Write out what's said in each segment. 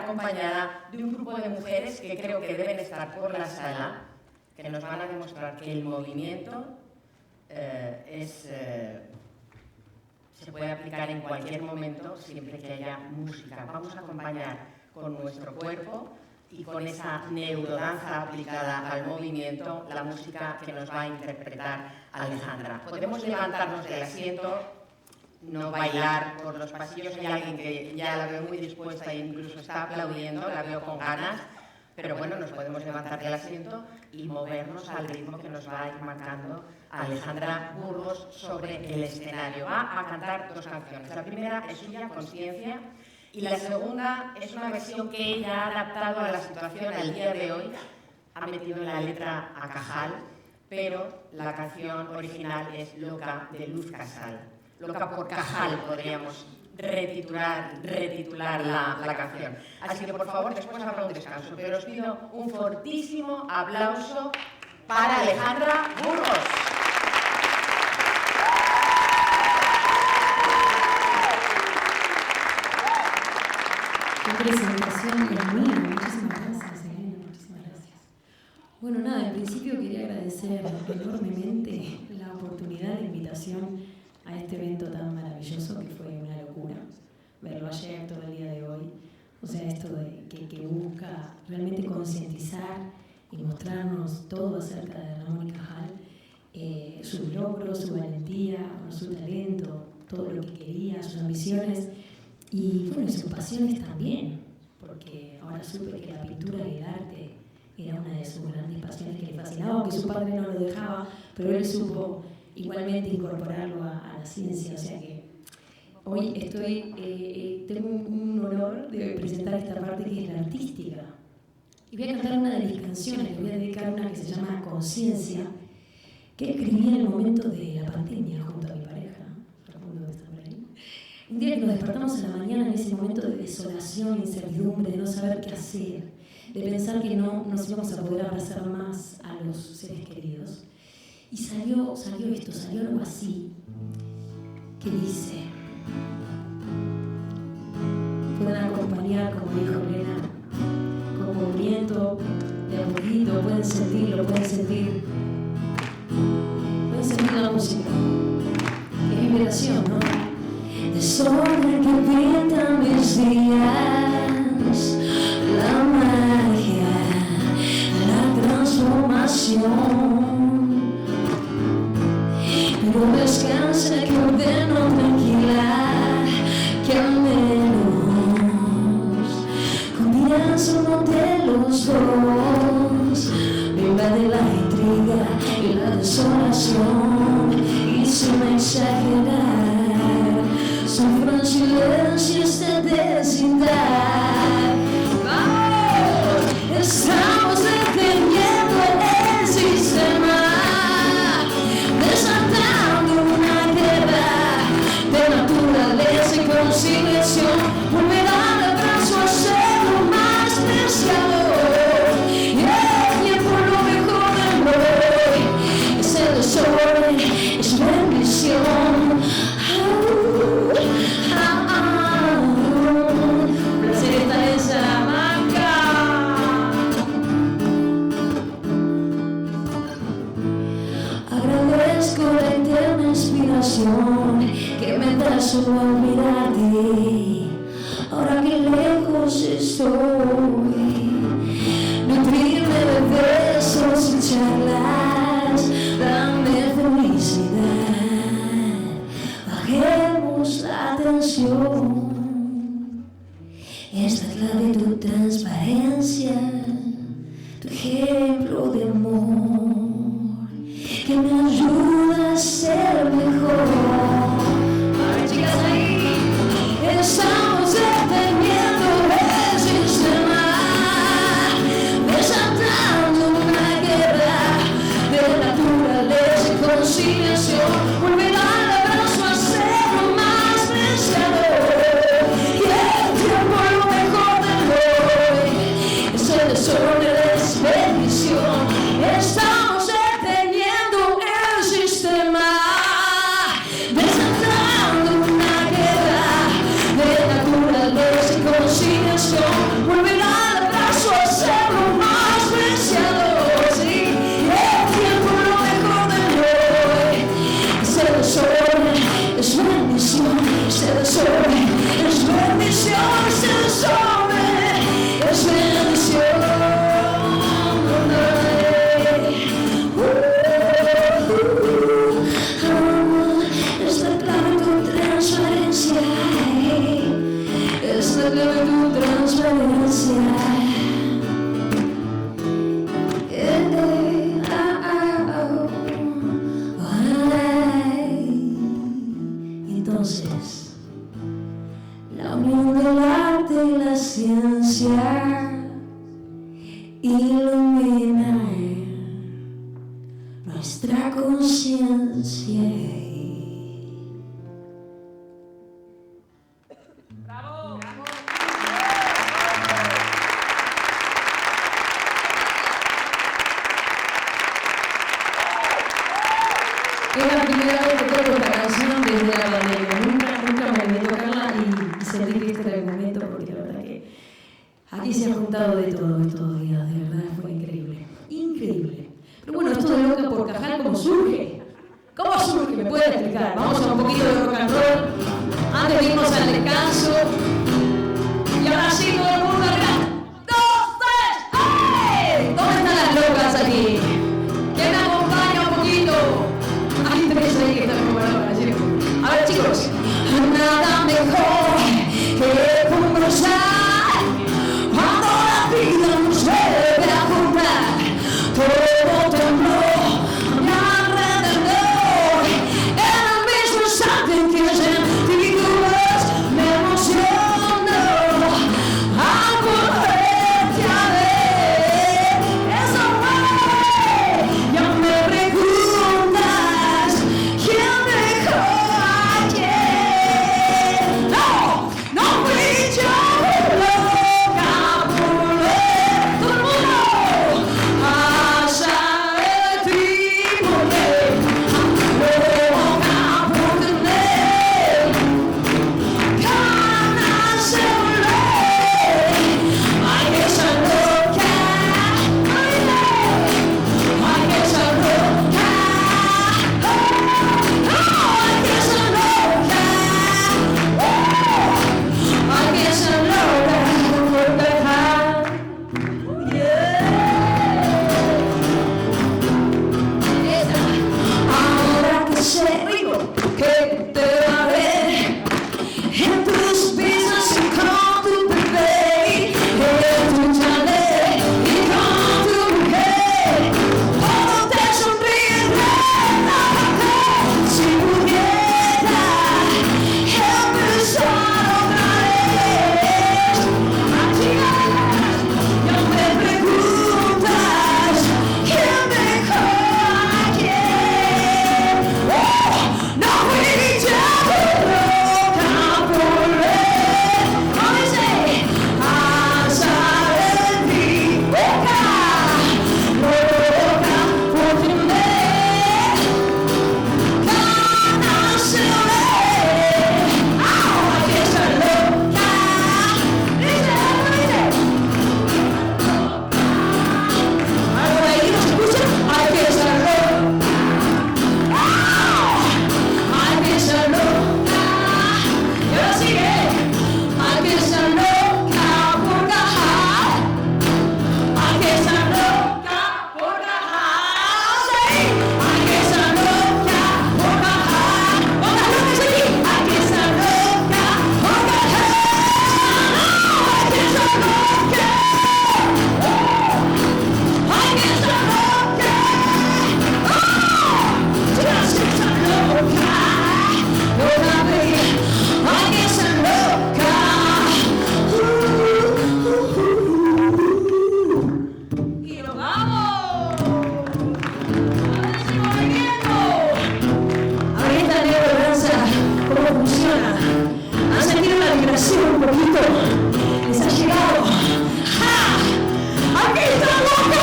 acompañada de un grupo de mujeres que creo que deben estar por la sala, que nos van a demostrar que el movimiento se puede aplicar en cualquier momento siempre que haya música. Vamos a acompañar con nuestro cuerpo y con esa neurodanza aplicada al movimiento la música que nos va a interpretar Alejandra. Podemos levantarnos del asiento, no bailar por los pasillos. Hay alguien que ya la veo muy dispuesta e incluso está aplaudiendo, la veo con ganas, pero bueno, nos podemos levantar del asiento y movernos al ritmo que nos va a ir marcando Alejandra Burgos sobre el escenario. Va a cantar 2 canciones. La primera es suya, Conciencia, y la segunda es una versión que ella ha adaptado a la situación al día de hoy. Ha metido en la letra a Cajal, pero la canción original es Loca, de Luz Casal. Loca por Cajal, podríamos retitular la canción. Así que, por favor, después habrá un descanso, pero os pido un fortísimo aplauso para Alejandra Burgos. Qué presentación es mía. Muchísimas gracias, Elena. Muchísimas gracias. Bueno, nada, en principio quería agradecer enormemente la oportunidad de invitación a este evento tan maravilloso que fue una locura verlo ayer, todo el día de hoy. O sea, esto de que busca realmente concientizar y mostrarnos todo acerca de Ramón y Cajal, sus logros, su valentía, su talento, todo lo que quería, sus ambiciones y bueno, sus pasiones también, porque ahora supe que la pintura y el arte era una de sus grandes pasiones que le fascinaba, aunque su padre no lo dejaba, pero él supo igualmente incorporarlo a la ciencia. O sea que hoy tengo un honor de presentar esta parte que es la artística. Y voy a cantar una de mis canciones, le voy a dedicar una que se llama Conciencia, que escribí en el momento de la pandemia junto a mi pareja. Un día que nos despertamos en la mañana en ese momento de desolación, incertidumbre, de no saber qué hacer, de pensar que no nos íbamos a poder abrazar más a los seres queridos. Y salió algo así, que dice: pueden acompañar, como dijo Elena, con movimiento, de a poquito, pueden sentir la música, es vibración, ¿no? Desorden que pintan mis días, la magia, la transformación. Pero descansa que ordeno tranquila, que al menos combinarse uno de los dos. Me invade la intriga y la desolación, y sin exagerar sufro en silencio esta vecindad. ¡Oh! Estamos deteniendo el sistema, desatando una guerra de naturaleza y conciliación. Volverá el abrazo a ser lo más preciado, y el tiempo lo mejor de hoy. Ese desorden es bendición. Agradezco la eterna inspiración que me da solo al mirarte, ahora que lejos estoy. Nutrirme de besos y charlas, dame felicidad. Bajemos la tensión. Es la clave tu transparencia, tu ejemplo de amor, que me ayuda a ser mejor. A ver, chicas, ahí estamos deteniendo el sistema, desatando una guerra de naturaleza y conciliación. Volverá el abrazo a ser lo más preciado, y el tiempo lo mejor de hoy. Ese desorden es bendición. Estamos deteniendo el sistema, conciencia iluminar nuestra conciencia. ¡Bravo! ¡Bravo! Es la primera vez que toco esta canción desde la pandemia. Nunca me olvidé tocarla y sentí que este era el momento porque la verdad que aquí se ha juntado de todo estos días, de verdad fue increíble. Increíble. Pero bueno, esto de Loca por Cajal, ¿cómo surge? ¿Cómo surge? ¿Me pueden explicar? Vamos a un poquito de rock and roll antes de irnos al descanso. Y ahora sí, todo el mundo arriba. 2, 3, ¡ay! ¿Dónde están las locas aquí? ¿Quién me acompaña un poquito? Hay tres ahí que están como locas, ¿sí? A ver, chicos. Nada mejor que conversar cuando la vida nos vuelve a juntar. Todo tembló a mi alrededor en el mismo instante en que sentí tu voz. Me emocionó al volverte a ver. Eso fue. Ya me preguntas quién dejó ayer. No fui yo loca por ver todo el mundo a saber tribunal, loca por tener ganas de volver. Ay, esa loca, ay, esa loca, ay, esa loca, ay, esa loca por dejar. Ahora que sé que te va a ver en tus pisos y con tu bebé, en tu chalet y con tu mujer, todo te sonríe. Si pudiera empezar otra vez, ya me preguntas quién dejó ayer. No fui yo loca por ver, ¿cómo dice? A saber mi boca, loca por tener ganas de volver. Ay, esa loca, dice, algo de ahí no se escucha. Ay, que esa loca, ay, que esa loca, y ahora sigue. Ay, que esa loca por Cajal, ay, que esa loca por Cajal, sí. Ay, que esa loca por Cajal, ¿cuántas locas aquí? Ay, que esa loca por Cajal, ay, que esa loca, ay, que esa loca, chicas, que esa loca, loca baby, ay, que esa loca, y nos vamos, a ver si movimiento. A ver esta nebulosa, cómo funciona. ¿Han sentido la vibración un poquito? ¿Les ha llegado? ¡Ja! ¡Aquí estamos con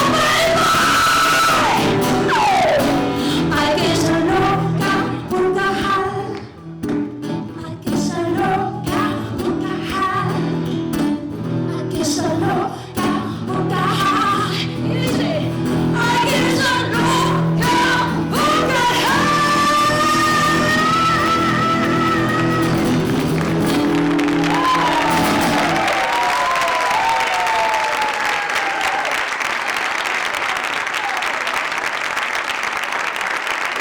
hay que ser loca por Cajal, hay que ser loca por Cajal, hay que ser loca por Cajal. Y dice, hay que ser loca por Cajal.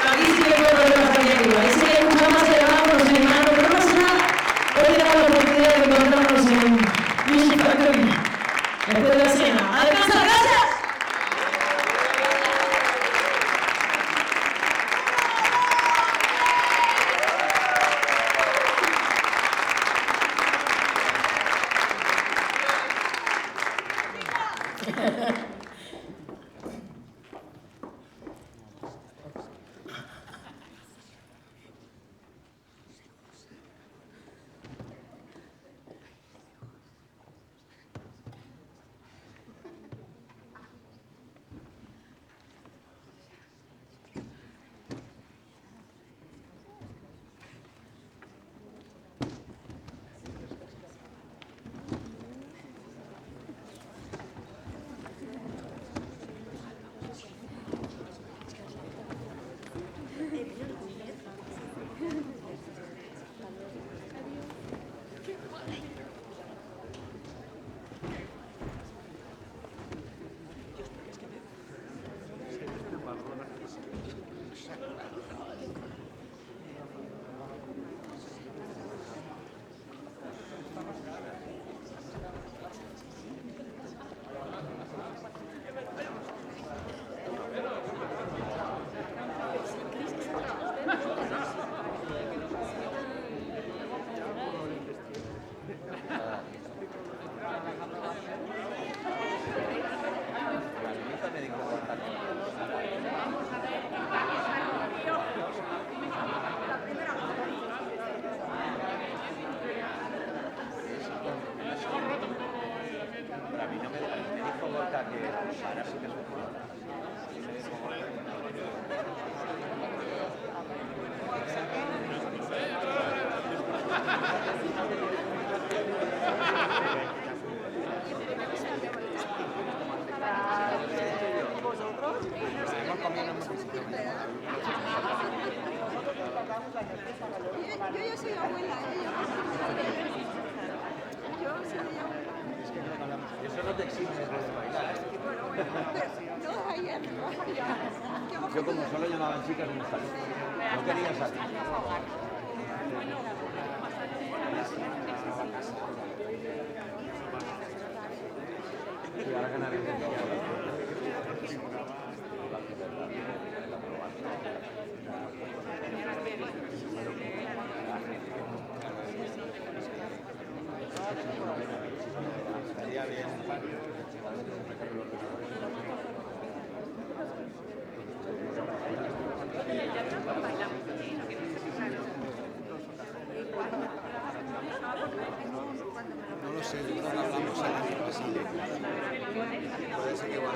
Aquí sí que puedo ver más arriba. Ahí sí que hay mucho más que llamamos los hermanos, pero no pasa nada. Hoy tenemos la oportunidad de encontrarnos en Music Factory después de la cena. ¡A descansar! ¡Gracias! Yo soy abuela, Eso no te exime de bailar. no, ayer no. Yo como solo llamaban chicas no salí. No quería salir. Sí, ahora ganaremos. Estaría bien. No lo sé, yo creo que hablamos el año pasado. Puede ser que igual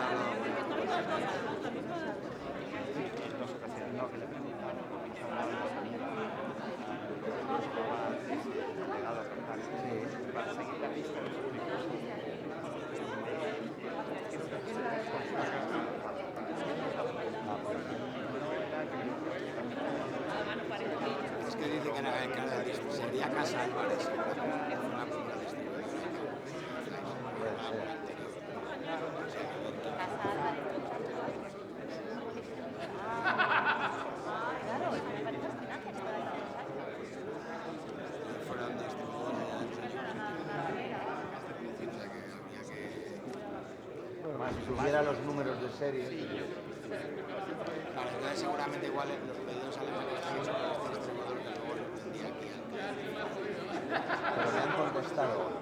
es que dice que en cada sería Casa Álvarez. Más si tuviera los números de serie. Claro, entonces seguramente igual los pedidos salen más baratos sobre este distribuidor que luego los vendía aquí. Pero me han contestado.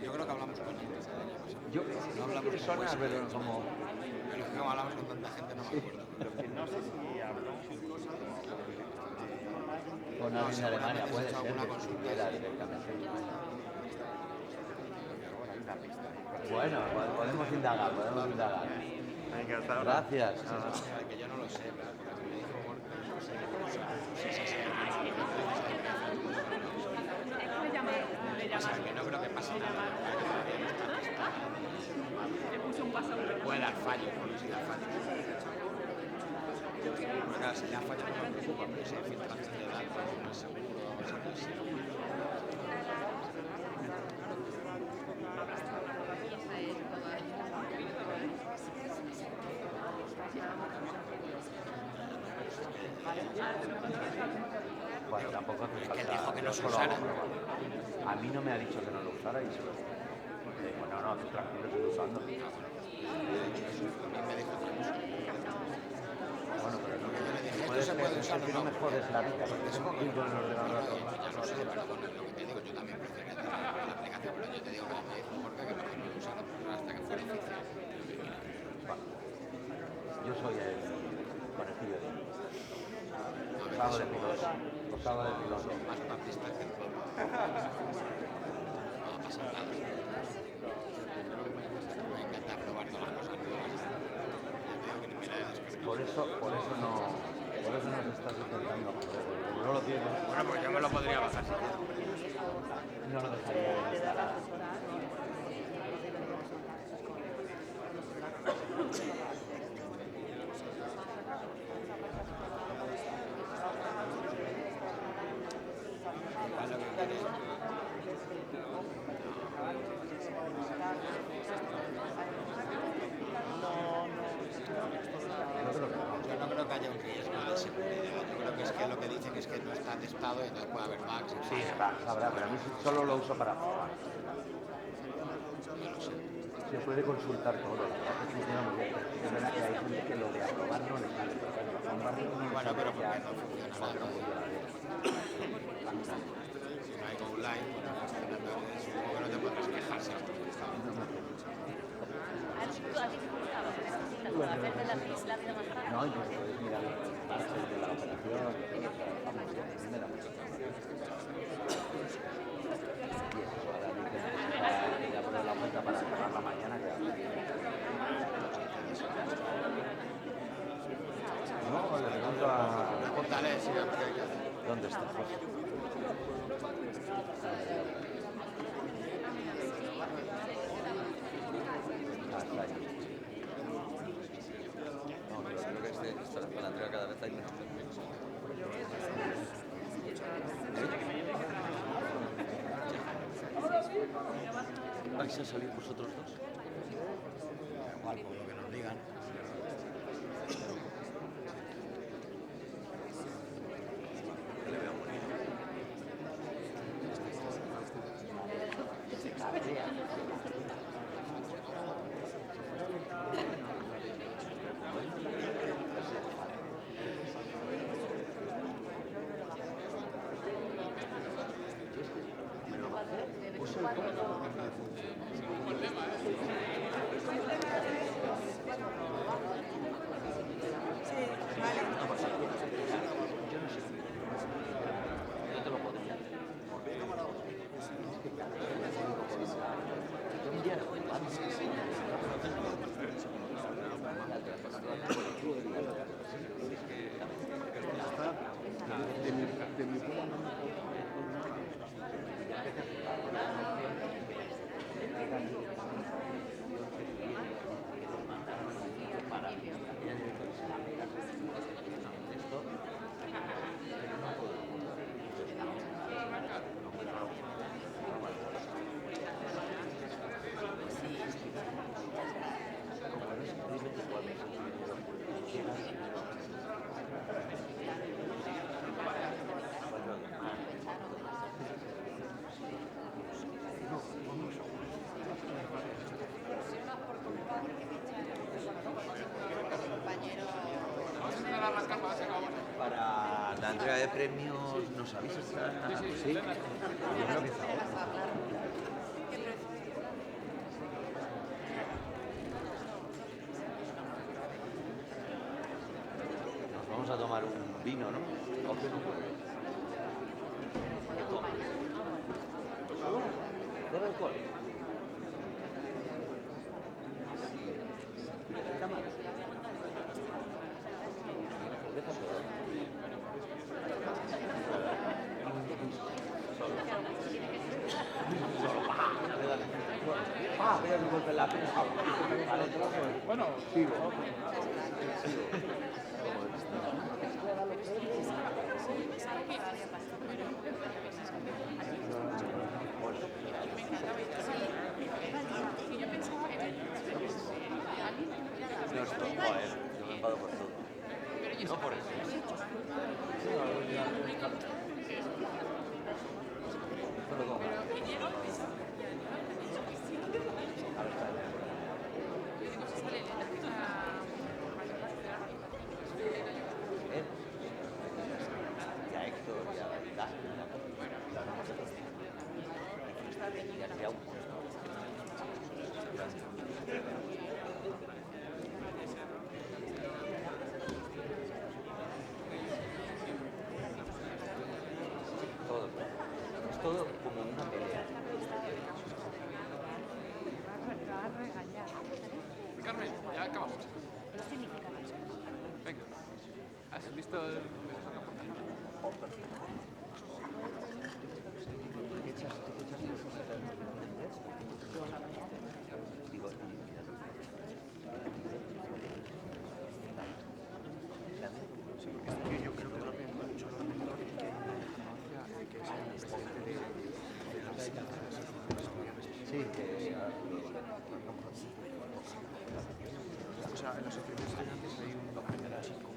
Yo creo que hablamos con ellos. Yo No hablamos me suena, pero como... Pero es que como hablamos con tanta gente no me acuerdo. No sé si habló con alguien de Alemania, puede ser, alguna que consulta, estuviera sí. directamente. Bueno, podemos indagar, podemos indagar. Venga, hasta ahora. Gracias. Que yo no lo sé, ¿verdad? Porque me dijo Borja, no sé o sea, que no creo que pase nada. Puede dar fallos, porque si da fallos. Porque claro, si da fallos no me preocupa, pero si hay filtración de datos, no es seguro. Bueno, tampoco hace Es falta. que él dijo que no yo se solo usara. hago pruebas. A mí no me ha dicho que no lo usara y se lo le digo, no, tú tranquilo, estoy usando. A mí me dijo otra cosa. Bueno, pero no, Yo le dije, esto puedes se puede usar que o no no. me jodes la vida, porque tengo que ir con el ordenador a tomar. Ya lo sé, pero bueno, es lo que te digo, yo también prefiero la aplicación, pero yo te digo, como me dijo Jorge, que mejor no lo usara hasta que fuera oficial. Yo soy el conejillo de os hago de piloto. Os hago de piloto. Más papista que el Papa. No va a pasar nada. Me encanta probar todas las cosas nuevas. Ya te digo que ni me la he descargado. Por eso nos estás intentando joder, porque no lo tienes. Bueno, pues yo me lo podría bajar si quieres. No lo dejaría de instalar. Igual lo que quieres. Yo no creo que haya un riesgo de seguridad. Yo creo que es que lo que dicen es que no está testado y entonces puede haber bugs. Sí, sabrá, pero a mí solo lo uso para probar. No lo sé. Se puede consultar todo, la verdad que funciona muy bien. Es verdad que hay gente que lo de aprobar no le sale. Por ejemplo, Juan Barrio no le Bueno, sale pero ya porque no funciona otra nada. movida de- Si no hay online, pues no funciona. Entonces supongo que no te podrás quejar si has contestado. No, incluso puedes mirar el parche de la operación, vamos, primera. Y eso, ahora dicen que ya poner la cuenta para cerrarla mañana, que no, le pregunto a... Pregúntale si hay que hacer. ¿Dónde está José? Ah, está ahí. No, pero creo que con la entrega cada vez hay menos. ¿Vais a salir vosotros dos? Igual, por lo que nos digan. Que le veo morir. Yo te lo podría. Para la entrega de premios, ¿nos avisas? Sí, yo creo que es ahora. Nos vamos a tomar un vino, ¿no? ¿O qué no puede? Toma. ¿Debe alcohol? ¿Está mal? Mira que golpe la pena. Bueno, sigo. No, joder, yo me enfado por todo. No por eso. todo como una pelea. Carmen, ya acabamos. Venga. ¿Has visto el... Digo, yo creo que lo que han dicho los mentores que es el presidente de la sí, que o sea, en los centros de estudiantes hay un chico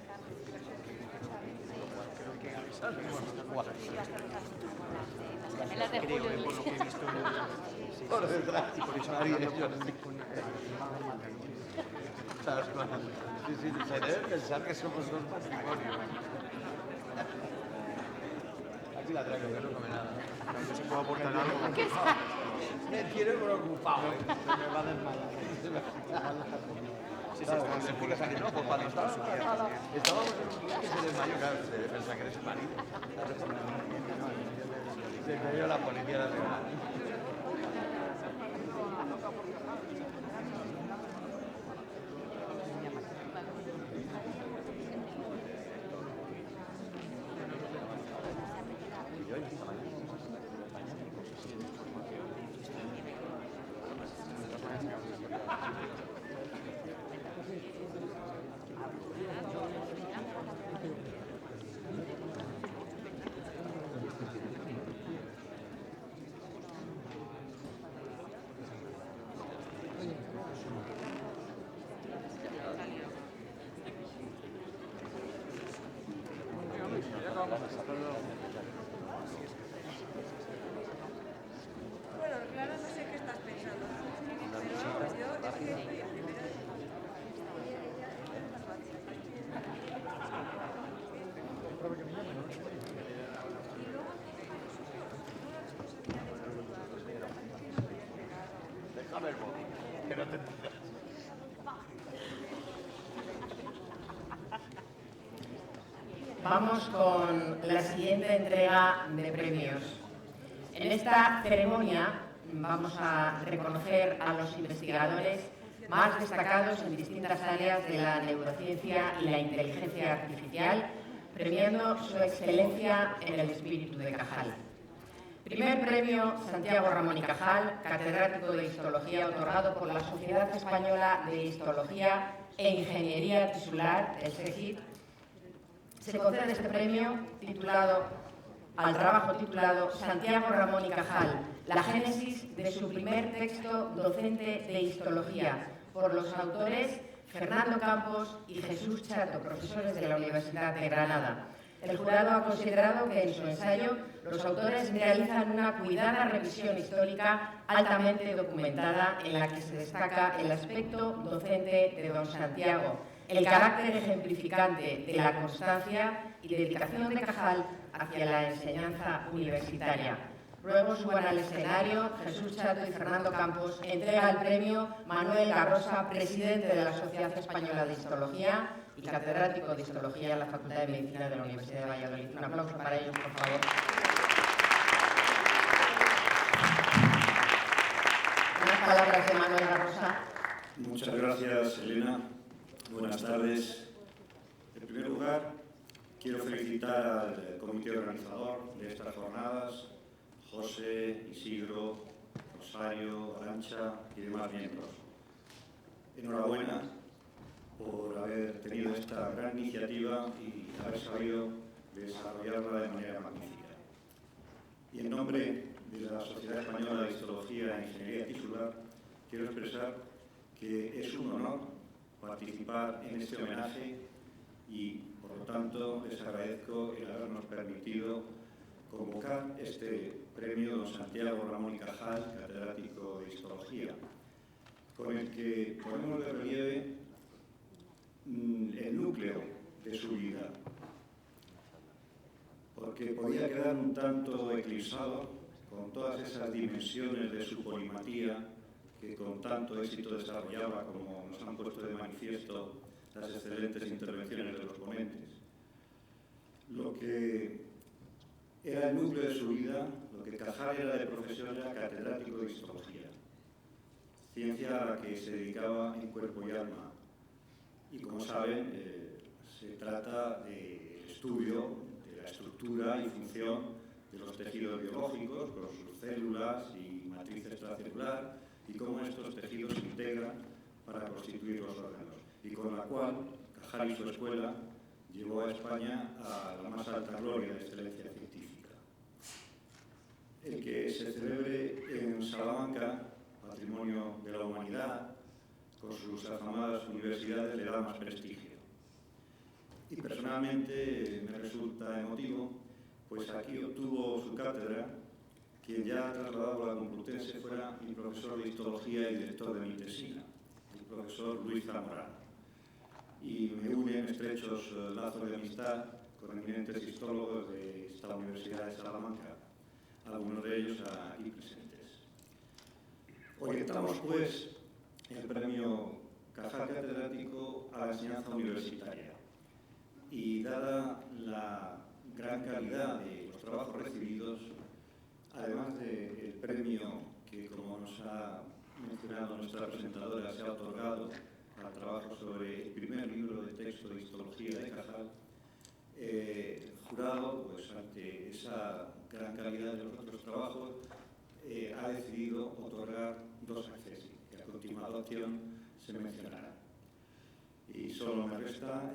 creo que es creo que por lo que he visto por detrás. y por eso Nadie hablando ellos. con ¿Sabes cuándo? Sí, sí, se debe pensar que somos dos matrimonios. Aquí la traigo, que no come nada. no se puede aportar algo. Me tiene preocupado. Se me va a desmayar. Sí, Claro, cuando se explicas aquí, no, pues cuando estábamos en la sala, estábamos en un día que se desmayó, claro, se debe pensar que eres el marido. Se cayó la policía nacional. Bueno, claro, no sé qué estás pensando. Pero yo es que estoy a primera de... Déjame el móvil, que no te enteras. Vamos con la siguiente entrega de premios. En esta ceremonia vamos a reconocer a los investigadores más destacados en distintas áreas de la neurociencia y la inteligencia artificial, premiando su excelencia en el espíritu de Cajal. Primer premio Santiago Ramón y Cajal, catedrático de Histología, otorgado por la Sociedad Española de Histología e Ingeniería Tisular, el SEGIT. Se concede este premio al trabajo titulado Santiago Ramón y Cajal, la génesis de su primer texto docente de histología, por los autores Fernando Campos y Jesús Chato, profesores de la Universidad de Granada. El jurado ha considerado que en su ensayo los autores realizan una cuidada revisión histórica altamente documentada en la que se destaca el aspecto docente de don Santiago, el carácter ejemplificante de la constancia y dedicación de Cajal hacia la enseñanza universitaria. Luego suban al escenario Jesús Chato y Fernando Campos, entrega el premio Manuel Garrosa, presidente de la Sociedad Española de Histología y catedrático de Histología en la Facultad de Medicina de la Universidad de Valladolid. Un aplauso para ellos, por favor. Unas palabras de Manuel Garrosa. Muchas gracias, Elena. Buenas tardes. En primer lugar, quiero felicitar al comité organizador de estas jornadas, José, Isidro, Rosario, Arantxa y demás miembros. Enhorabuena por haber tenido esta gran iniciativa y haber sabido desarrollarla de manera magnífica. Y en nombre de la Sociedad Española de Histología e Ingeniería Tisular, quiero expresar que es un honor participar en este homenaje y, por lo tanto, les agradezco el habernos permitido convocar este premio don Santiago Ramón y Cajal, catedrático de Histología, con el que ponemos de relieve el núcleo de su vida, porque podía quedar un tanto eclipsado con todas esas dimensiones de su polimatía que con tanto éxito desarrollaba, como nos han puesto de manifiesto las excelentes intervenciones de los ponentes. Lo que era el núcleo de su vida, lo que porque Cajal era de profesión era catedrático de histología, ciencia a la que se dedicaba en cuerpo y alma. Y como saben, se trata de estudio de la estructura y función de los tejidos biológicos, con sus células y matriz extracelular, y cómo estos tejidos se integran para constituir los órganos, y con la cual Cajal y su escuela llevó a España a la más alta gloria de excelencia científica. El que se celebre en Salamanca, patrimonio de la humanidad, con sus afamadas universidades, le da más prestigio. Y personalmente me resulta emotivo, pues aquí obtuvo su cátedra quien ya trasladado a la Complutense fuera mi profesor de histología y director de mi tesina, el profesor Luis Zamorano. Y me unen estrechos lazos de amistad con eminentes histólogos de esta Universidad de Salamanca, algunos de ellos aquí presentes. Orientamos, pues, el premio Cajal Catedrático a la enseñanza universitaria. Y dada la gran calidad de los trabajos recibidos, además del premio que, como nos ha mencionado nuestra presentadora, se ha otorgado al trabajo sobre el primer libro de texto de histología de Cajal, el jurado, pues ante esa gran calidad de los otros trabajos, ha decidido otorgar 2 accesos, que a continuación se mencionarán. Y solo me resta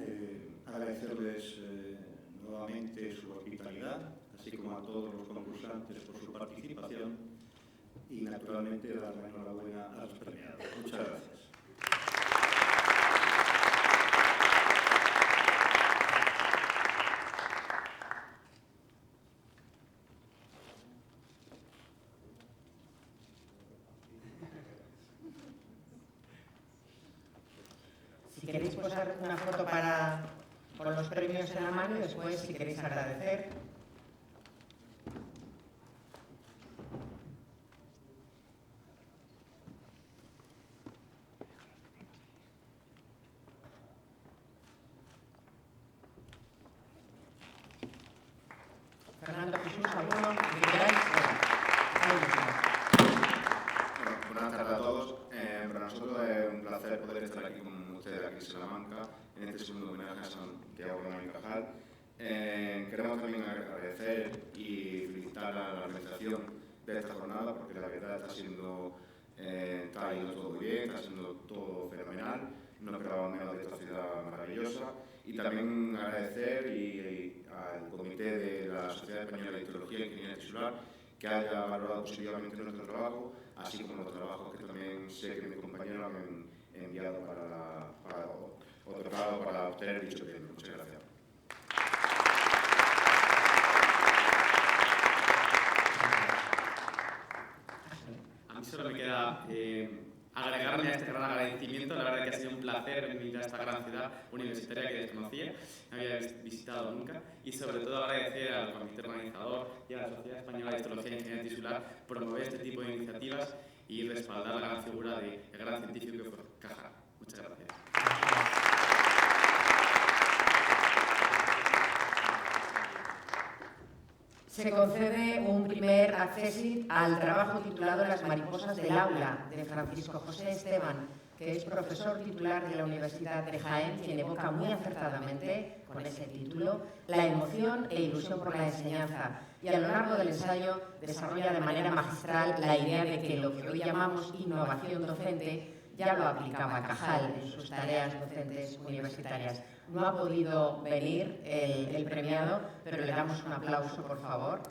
agradecerles nuevamente su hospitalidad, así como a todos los concursantes por su participación y, naturalmente, dar la enhorabuena a los premiados. Muchas gracias. Si queréis posar una foto con los premios en la mano y después, si queréis agradecer. Fernando, Jesús, ¿alguno que queráis? Buenas tardes a todos. Para nosotros es un placer poder estar aquí con ustedes aquí en Salamanca, en este segundo homenaje que hago a Cajal. Queremos también agradecer y felicitar a la organización de esta jornada, porque la verdad está yendo todo muy bien, está siendo todo fenomenal. No esperábamos menos de esta ciudad maravillosa. Y también agradecer al Comité de la Sociedad Española de Histología e Ingeniería Tisular que haya valorado positivamente nuestro trabajo, así como los trabajos que también sé que mis compañeros han enviado para obtener dicho premio. Muchas gracias. A mí solo me queda agregarme a este gran agradecimiento. La verdad que ha sido un placer venir a esta gran ciudad universitaria que desconocía, no había visitado nunca, y sobre todo agradecer al comité organizador y a la Sociedad Española de Histología e Ingeniería Tisular por promover este tipo de iniciativas y respaldar la gran figura del gran científico que fue Cajal. Muchas gracias. Se concede un primer accesit al trabajo titulado Las mariposas del aula, de Francisco José Esteban, que es profesor titular de la Universidad de Jaén, quien evoca muy acertadamente, con ese título, la emoción e ilusión por la enseñanza, y a lo largo del ensayo desarrolla de manera magistral la idea de que lo que hoy llamamos innovación docente ya lo aplicaba Cajal en sus tareas docentes universitarias. No ha podido venir el premiado, pero le damos un aplauso, por favor.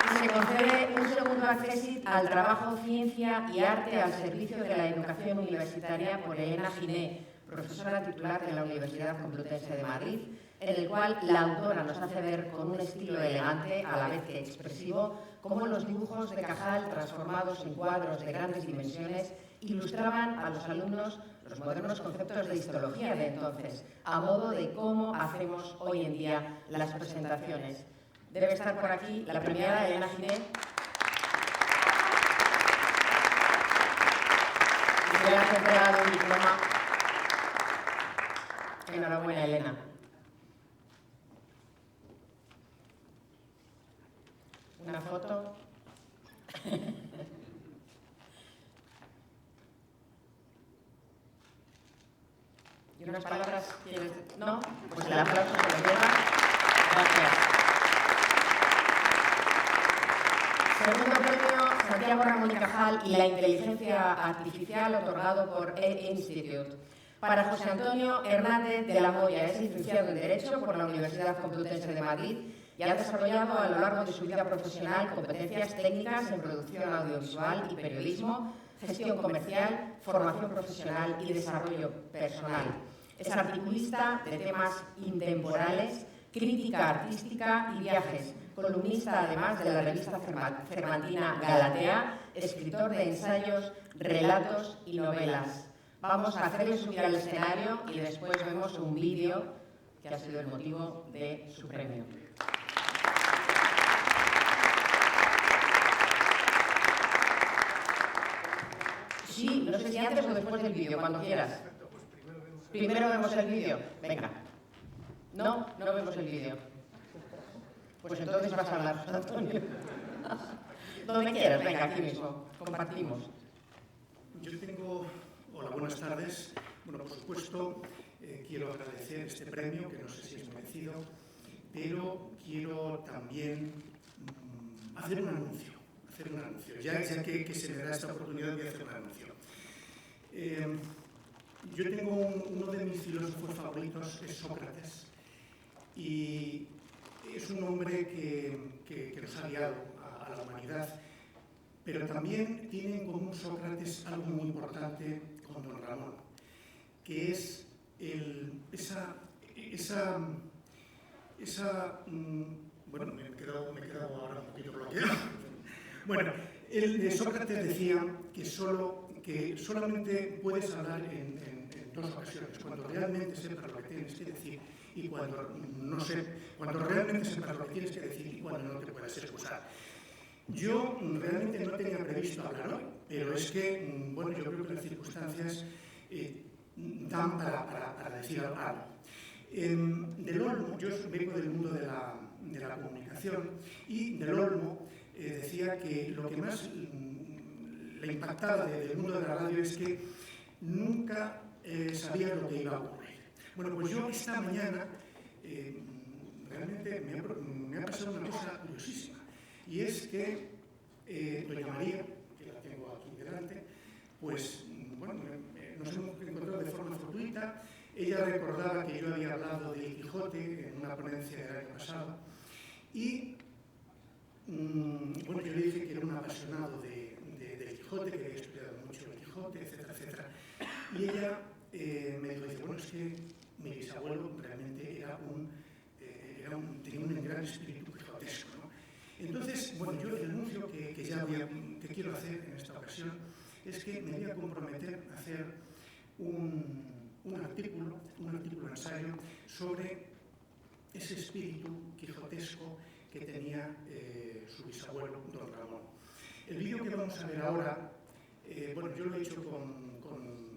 Y se concede un segundo accesit al trabajo Ciencia y Arte al servicio de la educación universitaria por Elena Giné, profesora titular de la Universidad Complutense de Madrid, en el cual la autora nos hace ver con un estilo elegante, a la vez que expresivo, cómo los dibujos de Cajal, transformados en cuadros de grandes dimensiones, ilustraban a los alumnos los modernos conceptos de histología de entonces, a modo de cómo hacemos hoy en día las presentaciones. Debe estar por aquí la premiada Elena Giné. Y se le ha entregado un diploma. Enhorabuena, Elena. Una foto. ¿Y unas palabras? ¿Quieres? ¿No? Pues el aplauso se lo lleva. Gracias. Segundo premio, Santiago Ramón y Cajal y la inteligencia artificial, otorgado por E-Institute. Para José Antonio Hernández de la Moya, es licenciado en Derecho por la Universidad Complutense de Madrid y ha desarrollado a lo largo de su vida profesional competencias técnicas en producción audiovisual y periodismo, gestión comercial, formación profesional y desarrollo personal. Es articulista de temas intemporales, crítica artística y viajes, columnista además de la revista cervantina Galatea, escritor de ensayos, relatos y novelas. Vamos a hacerle subir al escenario y después vemos un vídeo que ha sido el motivo de su premio. Sí, no sé si antes o después del vídeo, cuando quieras. Primero vemos el vídeo. Venga. No, no vemos el vídeo. Pues entonces vas a hablar, Antonio. Donde quieras, venga, aquí mismo. Compartimos. Yo tengo... Hola, buenas tardes. Bueno, por supuesto, quiero agradecer este premio, que no sé si es merecido, pero quiero también hacer un anuncio. Ya que se me da esta oportunidad de hacer un anuncio. Yo tengo uno de mis filósofos favoritos, es Sócrates, y es un hombre que nos ha guiado a la humanidad, pero también tiene en común Sócrates algo muy importante con don Ramón, que es bueno, me he quedado ahora un poquito bloqueado. Bueno, Sócrates decía que solamente puedes hablar en dos ocasiones, cuando realmente sepas lo que tienes que decir y cuando realmente sepas lo que tienes que decir y cuando no te puedas excusar. Yo realmente no tenía previsto hablar hoy, pero es que, bueno, yo creo que las circunstancias dan para decir algo. Del Olmo, yo vengo del mundo de la comunicación, y Del Olmo decía que lo que más le impactaba del mundo de la radio es que nunca sabía lo que iba a ocurrir. Bueno, pues yo esta mañana realmente me ha pasado una cosa curiosísima, y es que doña María, que la tengo aquí delante, pues bueno, nos hemos encontrado de forma fortuita. Ella recordaba que yo había hablado de Quijote en una ponencia del año pasado, y bueno, yo le dije que era un apasionado de Quijote, que había estudiado mucho el Quijote, etcétera, etcétera. Y ella me dijo, bueno, es que mi bisabuelo realmente tenía un gran espíritu quijotesco, ¿no? Entonces, bueno, yo el anuncio que quiero hacer en esta ocasión es que me voy a comprometer a hacer un artículo ensayo sobre ese espíritu quijotesco que tenía su bisabuelo, don Ramón. El vídeo que vamos a ver ahora, bueno, yo lo he hecho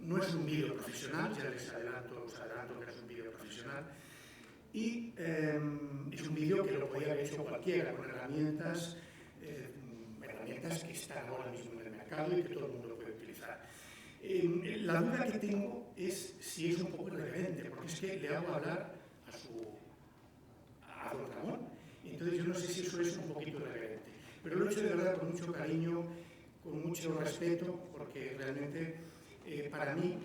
no es un vídeo profesional, ya os adelanto que es un vídeo profesional, y es un vídeo que lo podía haber hecho cualquiera, con herramientas que están ahora mismo en el mercado y que todo el mundo puede utilizar. La duda que tengo es si es un poco irreverente, porque es que le hago hablar a don Ramón, y entonces yo no sé si eso es un poquito irreverente, pero lo he hecho de verdad con mucho cariño, con mucho respeto, porque realmente para mí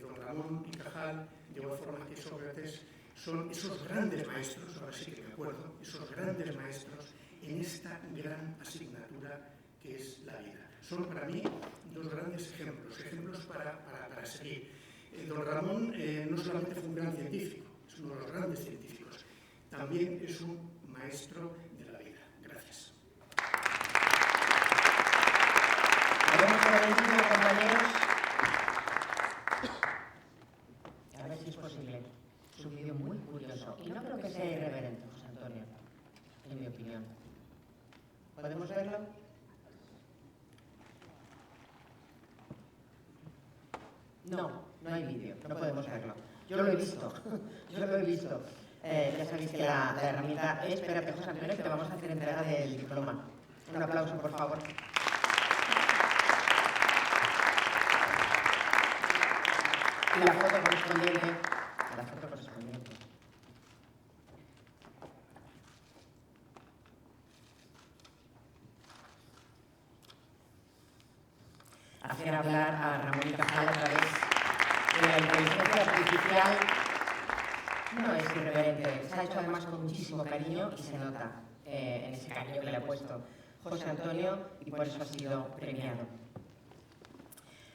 don Ramón y Cajal, de igual forma que Sócrates, son esos grandes maestros, ahora sí que me acuerdo, esos grandes maestros en esta gran asignatura que es la vida. Son para mí dos grandes ejemplos para seguir. Don Ramón no solamente fue un gran científico, es uno de los grandes científicos, también es un maestro de la vida. Gracias. Vamos a ver el vídeo, compañeros. A ver si es posible. Es un vídeo muy curioso y no creo que sea irreverente, José Antonio, en mi opinión. ¿Podemos verlo? No hay vídeo, no podemos verlo. Yo lo he visto. Ya sabéis que la herramienta es, espérate, José Antonio, que te vamos a hacer entrega del diploma. Un aplauso, por favor. Y la foto correspondiente. La foto correspondiente. Hacer hablar a Ramón y Cajal a través de la inteligencia artificial no es irreverente. Se ha hecho además con muchísimo cariño y se nota en ese cariño que le ha puesto José Antonio y por eso ha sido premiado.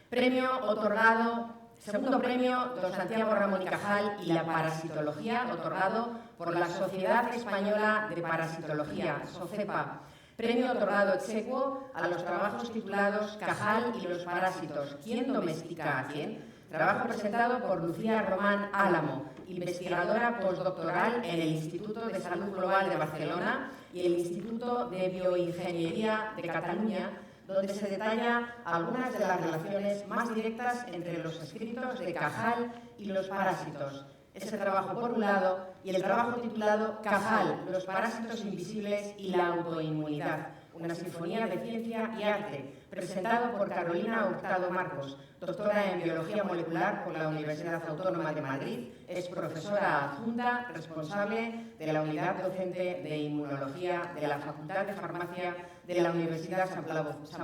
Premio otorgado, segundo premio, don Santiago Ramón y Cajal y la parasitología, otorgado por la Sociedad Española de Parasitología, SOCEPA. Premio otorgado exequo a los trabajos titulados Cajal y los parásitos. ¿Quién domestica a quién? Trabajo presentado por Lucía Román Álamo, investigadora postdoctoral en el Instituto de Salud Global de Barcelona y el Instituto de Bioingeniería de Cataluña, donde se detalla algunas de las relaciones más directas entre los escritos de Cajal y los parásitos. Ese trabajo por un lado y el trabajo titulado Cajal, los parásitos invisibles y la autoinmunidad, una sinfonía de ciencia y arte, presentado por Carolina Hurtado Marcos, doctora en Biología Molecular por la Universidad Autónoma de Madrid, es profesora adjunta responsable de la Unidad Docente de Inmunología de la Facultad de Farmacia de la Universidad San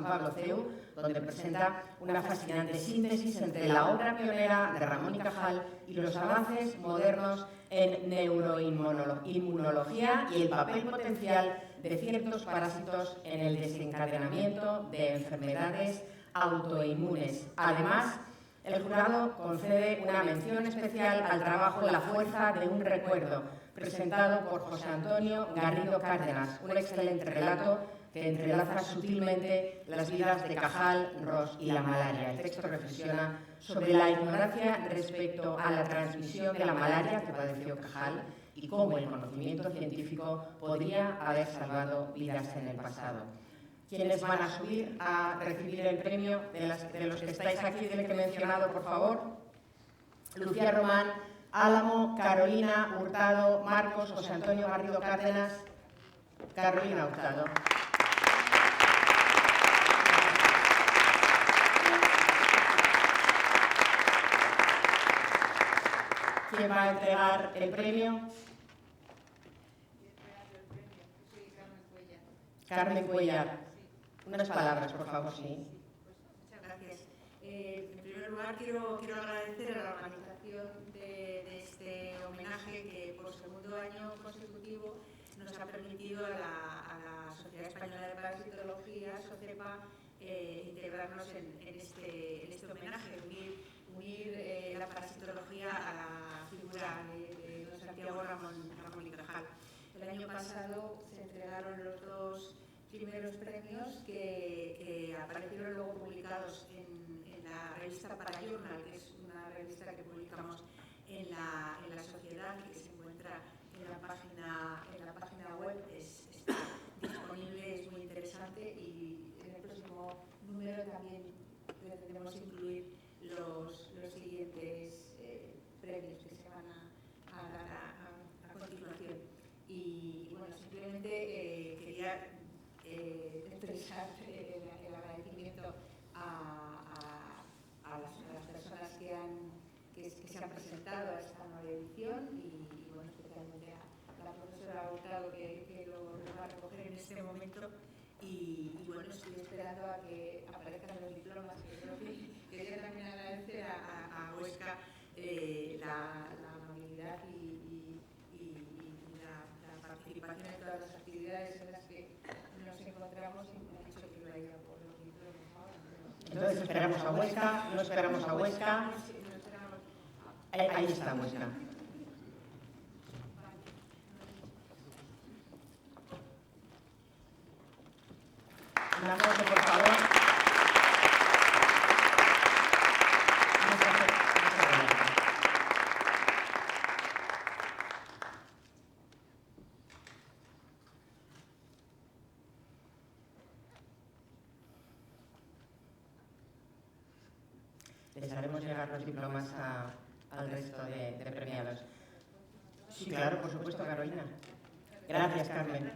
Pablo CEU, donde presenta una fascinante síntesis entre la obra pionera de Ramón y Cajal y los avances modernos en neuroinmunología y el papel potencial de ciertos parásitos en el desencadenamiento de enfermedades autoinmunes. Además, el jurado concede una mención especial al trabajo La fuerza de un recuerdo, presentado por José Antonio Garrido Cárdenas, un excelente relato que entrelaza sutilmente las vidas de Cajal, Ross y la malaria. El texto reflexiona sobre la ignorancia respecto a la transmisión de la malaria que padeció Cajal y cómo el conocimiento científico podría haber salvado vidas en el pasado. ¿Quiénes van a subir a recibir el premio de los que estáis aquí, del que he mencionado, por favor? Lucía Román Álamo, Carolina Hurtado Marcos, José Antonio Garrido Cárdenas, Carolina Hurtado. ¿Quién va a entregar el premio? Carmen Cuellar. Unas palabras, por favor, sí. Muchas gracias. En primer lugar, quiero agradecer a la organización de este homenaje que por segundo año consecutivo nos ha permitido a la Sociedad Española de Parasitología, SOCEPA, integrarnos en este homenaje, unir la parasitología a la figura de don Santiago Ramón y Cajal. El año pasado se entregaron los dos primeros premios que aparecieron luego publicados en la revista Parajournal, que es una revista que publicamos en la sociedad y que se encuentra en la página web. Está disponible, es muy interesante y en el próximo número también pretendemos incluir los siguientes premios que se van a dar a continuación. Y bueno, simplemente quería expresar el agradecimiento a las personas que se han presentado a esta nueva edición y bueno, especialmente a la profesora Hurtado que lo va a recoger en este momento y bueno, estoy esperando a que aparezcan los diplomas, que creo que quería también agradecer a Huesca la amabilidad y la participación en todas las actividades en las que nos encontramos y me ha dicho que iba a ir a por los diplomas ahora. Entonces esperamos a Huesca, no esperamos a Huesca. Ahí está Huesca. Un aplauso, por favor. Les haremos llegar los diplomas al resto de premiados. Sí, claro, por supuesto, Carolina. Gracias, Carmen.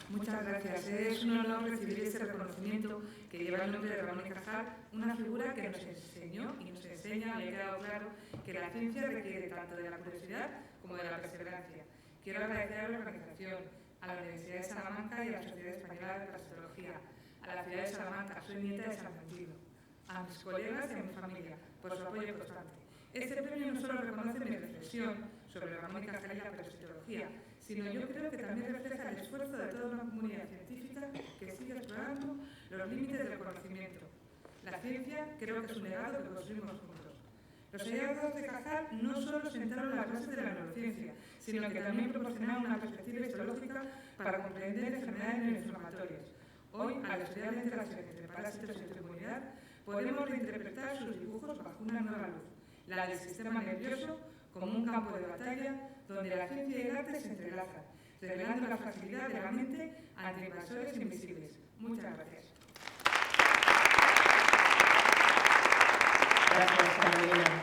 Muchas gracias. Es un honor recibir este reconocimiento que lleva el nombre de Ramón y Cajal, una figura que nos enseñó y nos enseña, le ha quedado claro, que la ciencia requiere tanto de la curiosidad como de la perseverancia. Quiero agradecer a la organización, a la Universidad de Salamanca y a la Sociedad Española de Plastiología, a la ciudad de Salamanca, soy nieta de San Francisco, a mis colegas y a mi familia, por su apoyo constante. Este premio no solo reconoce mi reflexión sobre Ramón y Cajal y la plastiología, sino yo creo que también refleja el esfuerzo de toda una comunidad científica que sigue explorando los límites del conocimiento. La ciencia creo que es un legado que construimos juntos. Los hallazgos de Cajal no solo sentaron las bases de la neurociencia, sino que también proporcionaron una perspectiva histológica para comprender enfermedades neuroinflamatorias. Hoy, al estudiar la interacción entre parásitos y su inmunidad, podemos reinterpretar sus dibujos bajo una nueva luz, la del sistema nervioso como un campo de batalla donde la ciencia y el arte se entrelazan, revelando la fragilidad de la mente ante invasores invisibles. Muchas gracias. Gracias, Carolina.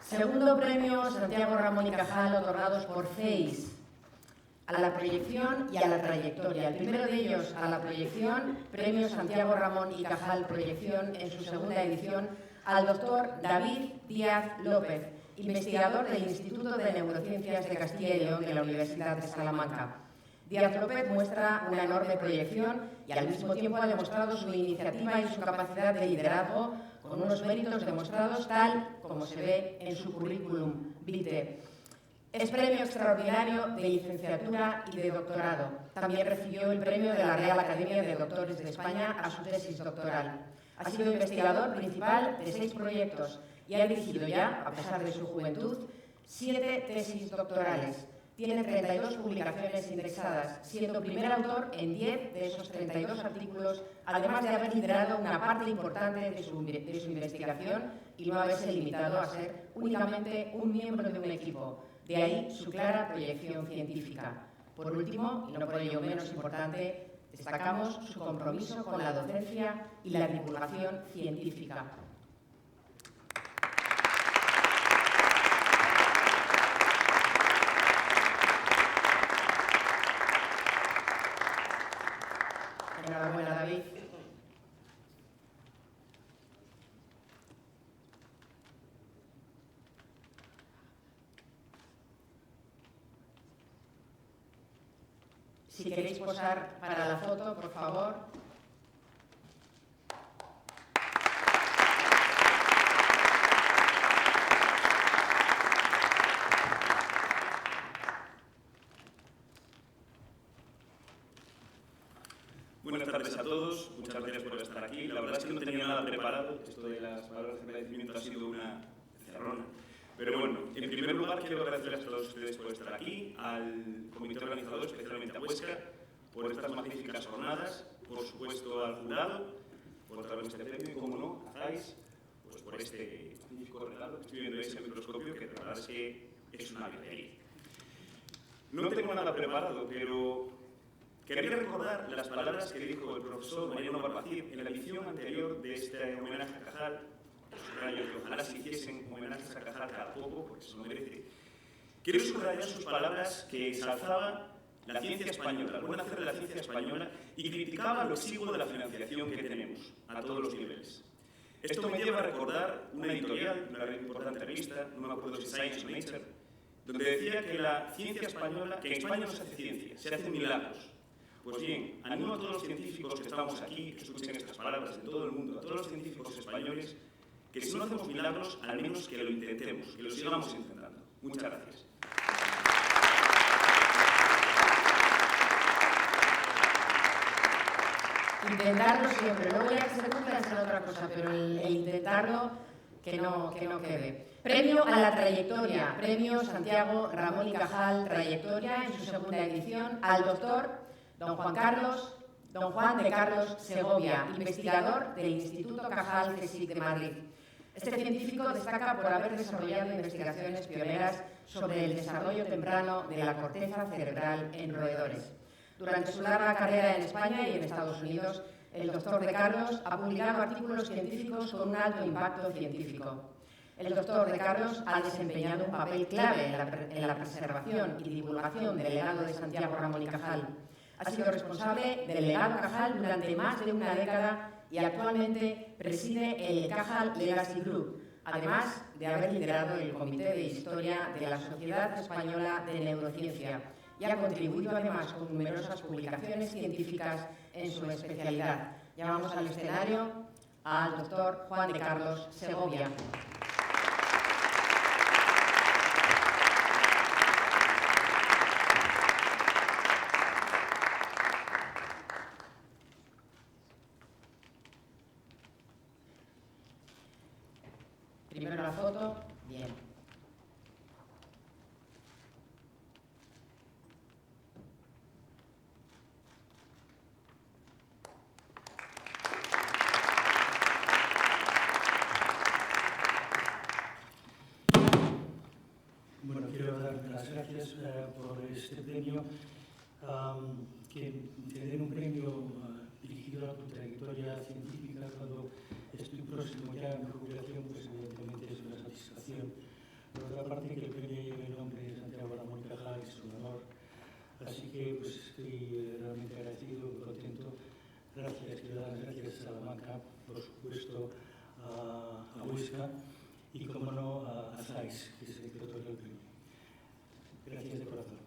Segundo premio Santiago Ramón y Cajal, otorgados por FEIS, a la proyección y a la trayectoria. El primero de ellos, a la proyección, premio Santiago Ramón y Cajal Proyección, en su segunda edición, al doctor David Díaz López, investigador del Instituto de Neurociencias de Castilla y León de la Universidad de Salamanca. Díaz López muestra una enorme proyección y al mismo tiempo ha demostrado su iniciativa y su capacidad de liderazgo con unos méritos demostrados tal como se ve en su currículum vitae. Es premio extraordinario de licenciatura y de doctorado. También recibió el premio de la Real Academia de Doctores de España a su tesis doctoral. Ha sido investigador principal de 6 proyectos y ha dirigido ya, a pesar de su juventud, 7 tesis doctorales. Tiene 32 publicaciones indexadas, siendo primer autor en 10 de esos 32 artículos, además de haber liderado una parte importante de su investigación y no haberse limitado a ser únicamente un miembro de un equipo. De ahí su clara proyección científica. Por último, y no por ello menos importante, destacamos su compromiso con la docencia y la divulgación científica. Enhorabuena, David. Si queréis posar para la foto, por favor. Buenas tardes a todos, muchas gracias por estar aquí. La verdad es que no tenía nada preparado, esto de las palabras de agradecimiento ha sido una cerrona. Pero bueno, en primer lugar quiero agradecerles a todos ustedes por estar aquí, al comité organizador, especialmente a Huesca, por estas magníficas jornadas, por supuesto al jurado, por darnos este premio y, como no, a Zais, pues por este magnífico regalo que estoy viendo en ese microscopio, que la verdad es que es una maravilla. No tengo nada preparado, pero quería recordar las palabras que dijo el profesor Mariano Barbacid en la edición anterior de este homenaje a Cajal. Subrayo que ojalá se hiciesen homenajes a Cajal cada poco, porque se lo merece. Quiero subrayar sus palabras que ensalzaba la ciencia española, el buen hacer de la ciencia española, y criticaba lo exiguo de la financiación que tenemos a todos los niveles. Esto me lleva a recordar una editorial, una importante revista, no me acuerdo si Science o Nature, donde decía que la ciencia española, que en España no se hace ciencia, se hacen milagros. Pues bien, animo a todos los científicos que estamos aquí, que escuchen estas palabras de todo el mundo, a todos los científicos españoles, que si no hacemos milagros, al menos que lo intentemos, que lo sigamos intentando. Muchas gracias. Intentarlo siempre, luego ya que se cumpla será otra cosa, pero el intentarlo que no quede. Premio a la trayectoria, premio Santiago Ramón y Cajal Trayectoria, en su segunda edición, al doctor don Juan de Carlos Segovia, investigador del Instituto Cajal CSIC de Madrid. Este científico destaca por haber desarrollado investigaciones pioneras sobre el desarrollo temprano de la corteza cerebral en roedores. Durante su larga carrera en España y en Estados Unidos, el doctor De Carlos ha publicado artículos científicos con un alto impacto científico. El doctor De Carlos ha desempeñado un papel clave en la preservación y divulgación del legado de Santiago Ramón y Cajal. Ha sido responsable del legado Cajal durante más de una década y actualmente preside el Cajal Legacy Group, además de haber liderado el Comité de Historia de la Sociedad Española de Neurociencia y ha contribuido además con numerosas publicaciones científicas en su especialidad. Llamamos al escenario al doctor Juan de Carlos Segovia. Primero la foto. Bien. Bueno, quiero dar las gracias por este premio, que te den un premio dirigido a tu trayectoria científica cuando estoy próximo ya a mi jubilación, pues evidentemente es una satisfacción. Por otra parte, que el premio lleve el nombre de Santiago Ramón y Cajal es un honor, así que pues estoy realmente agradecido, muy contento. Gracias, quiero dar las gracias a Salamanca, por supuesto a Huesca y, como no, a SAIS, que es el que otorga el premio. Gracias de corazón.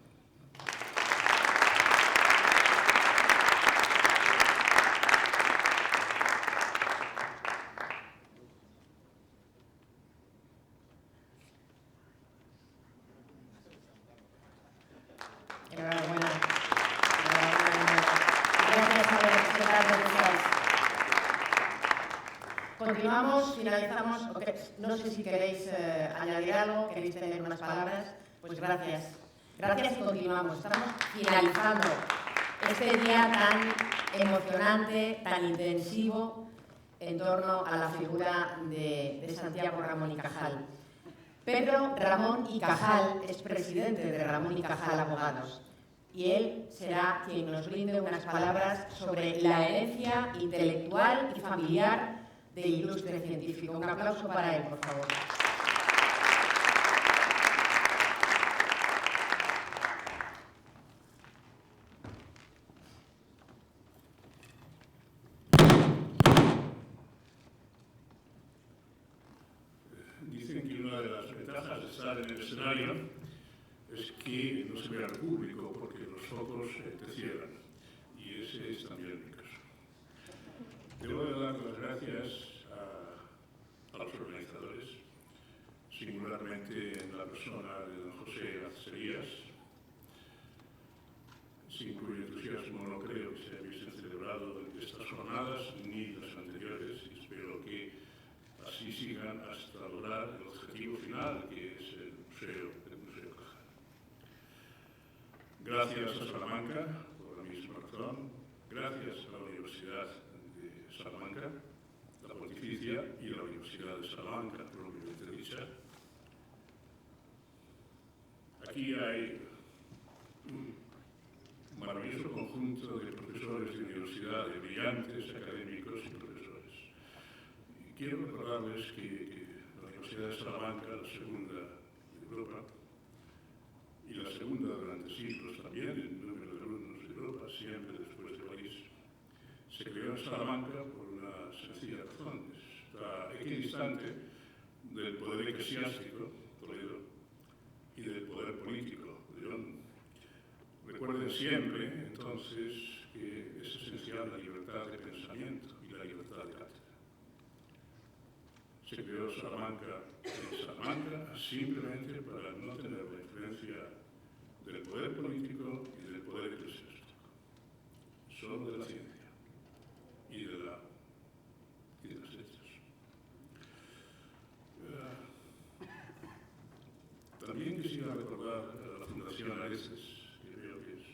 Enhorabuena. Gracias a los secretarios de SAIS. Continuamos, finalizamos. No sé si queréis añadir algo, queréis tener unas palabras. Pues gracias. Gracias y continuamos. Estamos finalizando este día tan emocionante, tan intensivo en torno a la figura de Santiago Ramón y Cajal. Pedro Ramón y Cajal es presidente de Ramón y Cajal Abogados y él será quien nos brinde unas palabras sobre la herencia intelectual y familiar del ilustre científico. Un aplauso para él, por favor. Dicen que una de las ventajas de estar en el escenario es que no se ve al público porque los focos te ciegan. Y ese es también mi caso. Debo de dar las gracias a los organizadores, singularmente en la persona de don José Acerías, sin cuyo entusiasmo no creo que se hubiesen celebrado estas jornadas ni las anteriores, y espero que así sigan hasta lograr el objetivo final, que es el Museo Cajal. Gracias a Salamanca, por la misma razón. Gracias a la Universidad de Salamanca, la Pontificia y la Universidad de Salamanca, propiamente dicha. Aquí hay un maravilloso conjunto de profesores de universidades, brillantes académicos y profesores. Y quiero recordarles que la Universidad de Salamanca, la segunda de Europa, y la segunda durante siglos también en número de alumnos de Europa, siempre después de París, se creó en Salamanca por una sencilla razón. Está equidistante del poder eclesiástico, Toledo, y del poder político, León. Recuerden siempre, entonces, que es esencial la libertad de pensamiento y la libertad de cátedra. Se creó Salamanca en Salamanca simplemente para no tener la influencia del poder político y del poder eclesiástico, solo de la ciencia y de las letras. También quisiera recordar a la Fundación Areces, que veo que es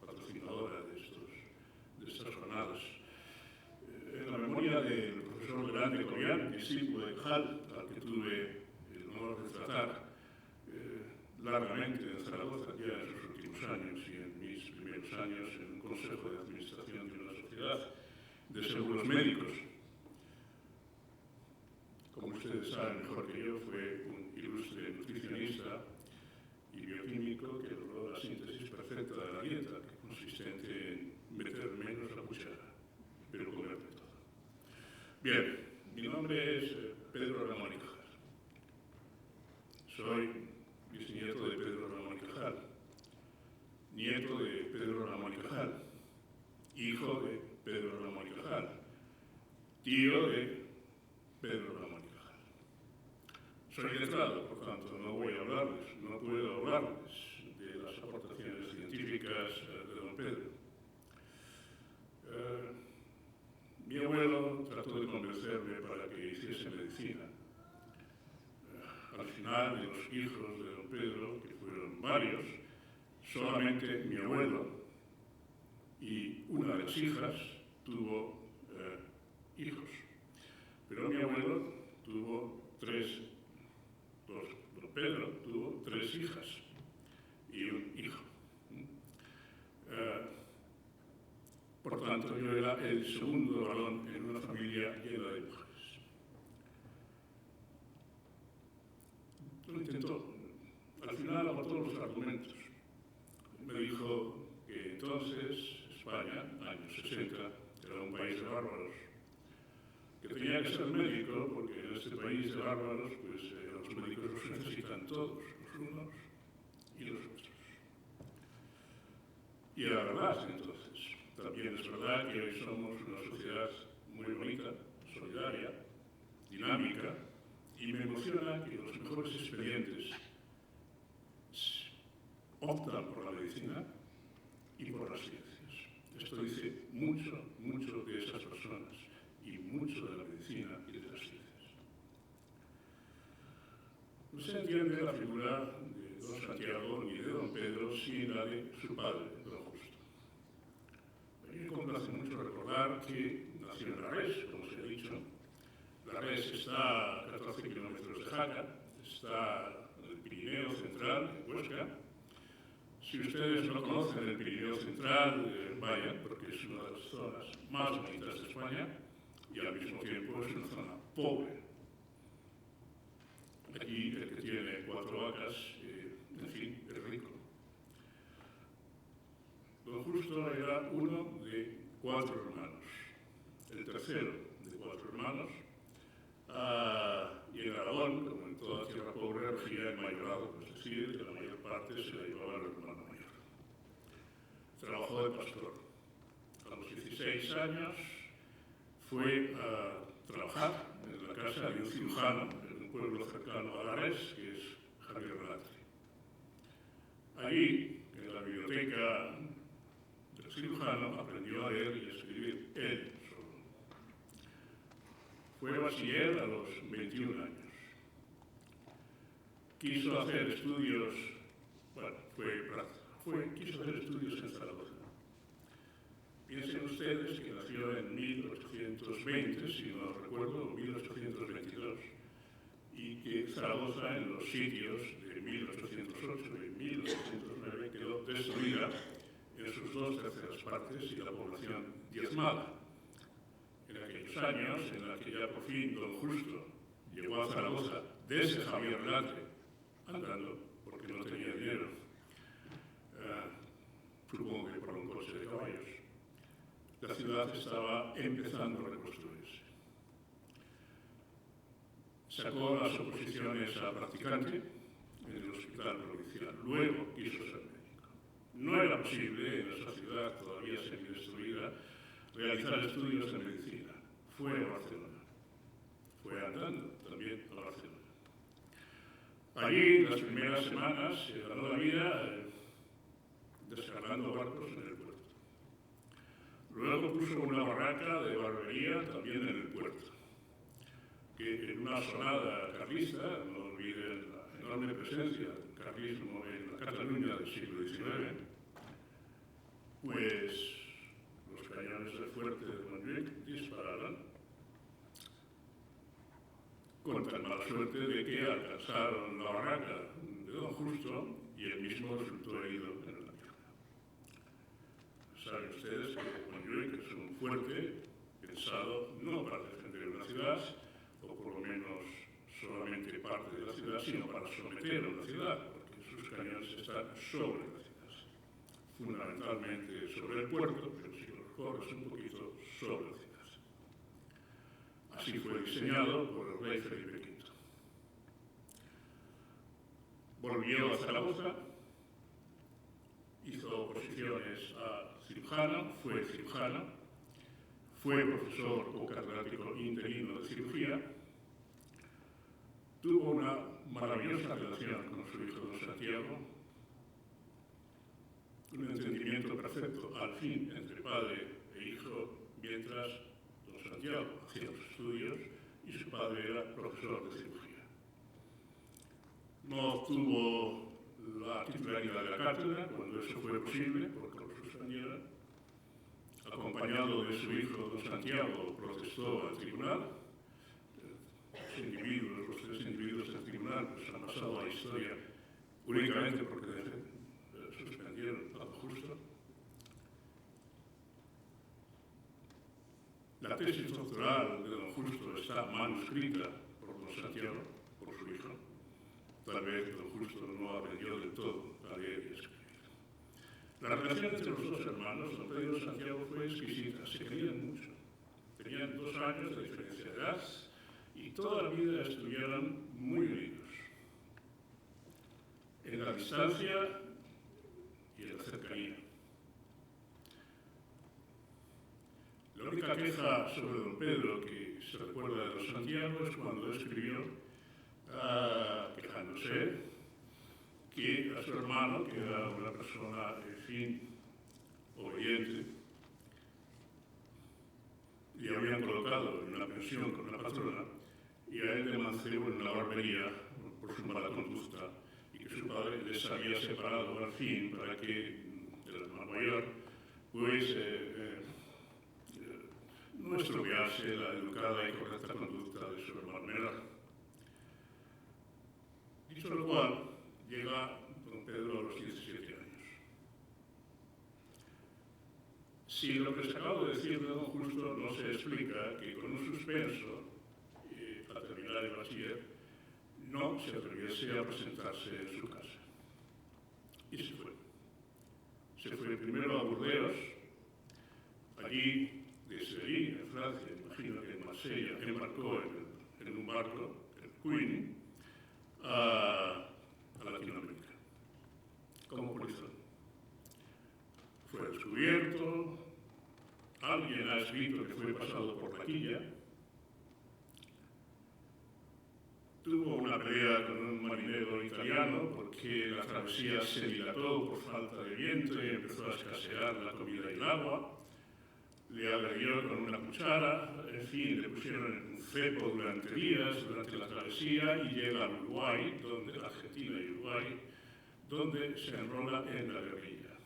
patrocinadora de estas jornadas, en la memoria del profesor Grande Corián, discípulo de Cajal, al que tuve el honor de tratar largamente en Zaragoza, ya en sus últimos años y en mis primeros años en un consejo de administración de una sociedad, de seguros médicos. Como ustedes saben mejor que yo, fue un ilustre nutricionista y bioquímico que logró la síntesis perfecta de la dieta, consistente en meter menos la cuchara, pero comer de todo. Bien, mi nombre es Pedro Ramón y Cajal. Soy bisnieto de Pedro Ramón y Cajal, nieto de Pedro Ramón y Cajal, hijo de Pedro Ramón y Cajal, tío de Pedro Ramón y Cajal. Soy letrado, por tanto, no puedo hablarles de las aportaciones científicas de don Pedro. Mi abuelo trató de convencerme para que hiciese medicina. Al final, de los hijos de don Pedro, que fueron varios, solamente mi abuelo y una de las hijas tuvo hijos. Pero mi abuelo tuvo don Pedro tuvo 3 hijas y un hijo. Por tanto, yo era el segundo varón en una familia llena de mujeres. Lo intentó. Al final agotó los argumentos. Me dijo que entonces España, años 60, era un país de bárbaros, que tenía que ser médico porque en este país de bárbaros pues, los médicos los necesitan todos, los unos y los otros. Y era verdad entonces. También es verdad que hoy somos una sociedad muy bonita, solidaria, dinámica, y me emociona que los mejores expedientes optan por la medicina y por las ciencias. Esto dice mucho, mucho de esas personas y mucho de la medicina y de las ciencias. No se entiende la figura de don Santiago ni de don Pedro sin la de su padre, don Justo. A mí me complace mucho recordar que nació en Larrés, como se ha dicho. Larrés está a 14 kilómetros de Jaca, está en el Pirineo Central, en Huesca. Si ustedes no conocen el Pirineo Central, vayan, porque es una de las zonas más bonitas de España y al mismo tiempo es una zona pobre. Aquí el que tiene 4 vacas, en fin, es rico. Don Justo era uno de 4 hermanos, el tercero de 4 hermanos, y en Aragón, como en toda tierra pobre, regía el mayorado, es decir, que la mayor parte se la llevaba el hermano mayor. Trabajó de pastor. A los 16 años fue a trabajar en la casa de un cirujano en un pueblo cercano a Larrés, que es Javier Latre. Allí, en la biblioteca del cirujano, aprendió a leer y a escribir él solo. Fue bachiller a los 21 años. Quiso hacer estudios, quiso hacer estudios en Zaragoza. Piensen ustedes que nació en 1820, si no recuerdo, 1822, y que Zaragoza, en los sitios de 1808 y 1809, quedó destruida en sus 2/3 partes y la población diezmada. En aquellos años, en la que ya por fin don Justo llegó a Zaragoza desde Javier Latre, andando, porque no tenía dinero, supongo que por un coche de caballos, la ciudad estaba empezando a reconstruirse. Sacó las oposiciones a practicante en el hospital provincial. Luego quiso ser médico. No era posible en esa ciudad todavía semidestruida realizar estudios de medicina. Fue a Barcelona. Fue andando también a Barcelona. Allí, en las primeras semanas, se ganó la vida descargando barcos en el puerto. Luego puso una barraca de barbería también en el puerto, que en una sonada carlista, no olviden la enorme presencia del carlismo en la Cataluña del siglo XIX, pues los cañones del fuerte de Montjuic dispararon con tan mala suerte de que alcanzaron la barraca de don Justo y él mismo resultó herido en la pierna. Saben ustedes que Montjuic es un fuerte pensado no para defender una ciudad, o por lo menos solamente parte de la ciudad, sino para someter a una ciudad, porque sus cañones están sobre la ciudad. Fundamentalmente sobre el puerto, pero si los corres un poquito, sobre la ciudad. Así fue diseñado por el rey Felipe V. Volvió a Zaragoza, hizo oposiciones a cirujano, fue profesor o catedrático interino de cirugía, tuvo una maravillosa relación con su hijo don Santiago, un entendimiento perfecto, al fin, entre padre e hijo, mientras don Santiago hacía los estudios y su padre era profesor de cirugía. No obtuvo la titularidad de la cátedra cuando eso fue posible, porque lo suspendieron. Acompañado de su hijo don Santiago, protestó al tribunal. Los tres individuos del tribunal pues, han pasado a la historia únicamente porque suspendieron a don Justo. La tesis doctoral de don Justo está manuscrita por don Santiago, por su hijo. Tal vez don Justo no aprendió del todo a leer y escribir. La relación entre los dos hermanos, don Pedro y don Santiago, fue exquisita. Se querían mucho. Tenían 2 años de diferencia de edad y toda la vida estuvieron muy unidos. En la distancia y en la cercanía. La única queja sobre don Pedro que se recuerda de don Santiago es cuando escribió quejándose que a su hermano, que era una persona, en fin, obediente, le habían colocado en una pensión con una patrona y a él de mancebo en una barbería por su mala conducta y que su padre les había separado al fin para que el hermano mayor pues no estropease la educada y correcta conducta de su hermano menor. Dicho lo cual, llega don Pedro a los 17 años. Si lo que se acaba de decir de don Justo no se explica que con un suspenso al terminar el bachiller no se atreviese a presentarse en su casa. Y se fue. Se fue primero a Burdeos, allí, desde allí, en Francia, imagino que en Marsella, embarcó en un barco, el Queen, a Latinoamérica, como polizón. Fue descubierto, alguien ha escrito que fue pasado por la quilla, tuvo una pelea con un marinero italiano porque la travesía se dilató por falta de viento y empezó a escasear la comida y el agua. Le agredió con una cuchara, en fin, le pusieron en un cepo durante días, durante la travesía, y llega a Uruguay, Argentina y Uruguay, donde se enrola en la guerrilla.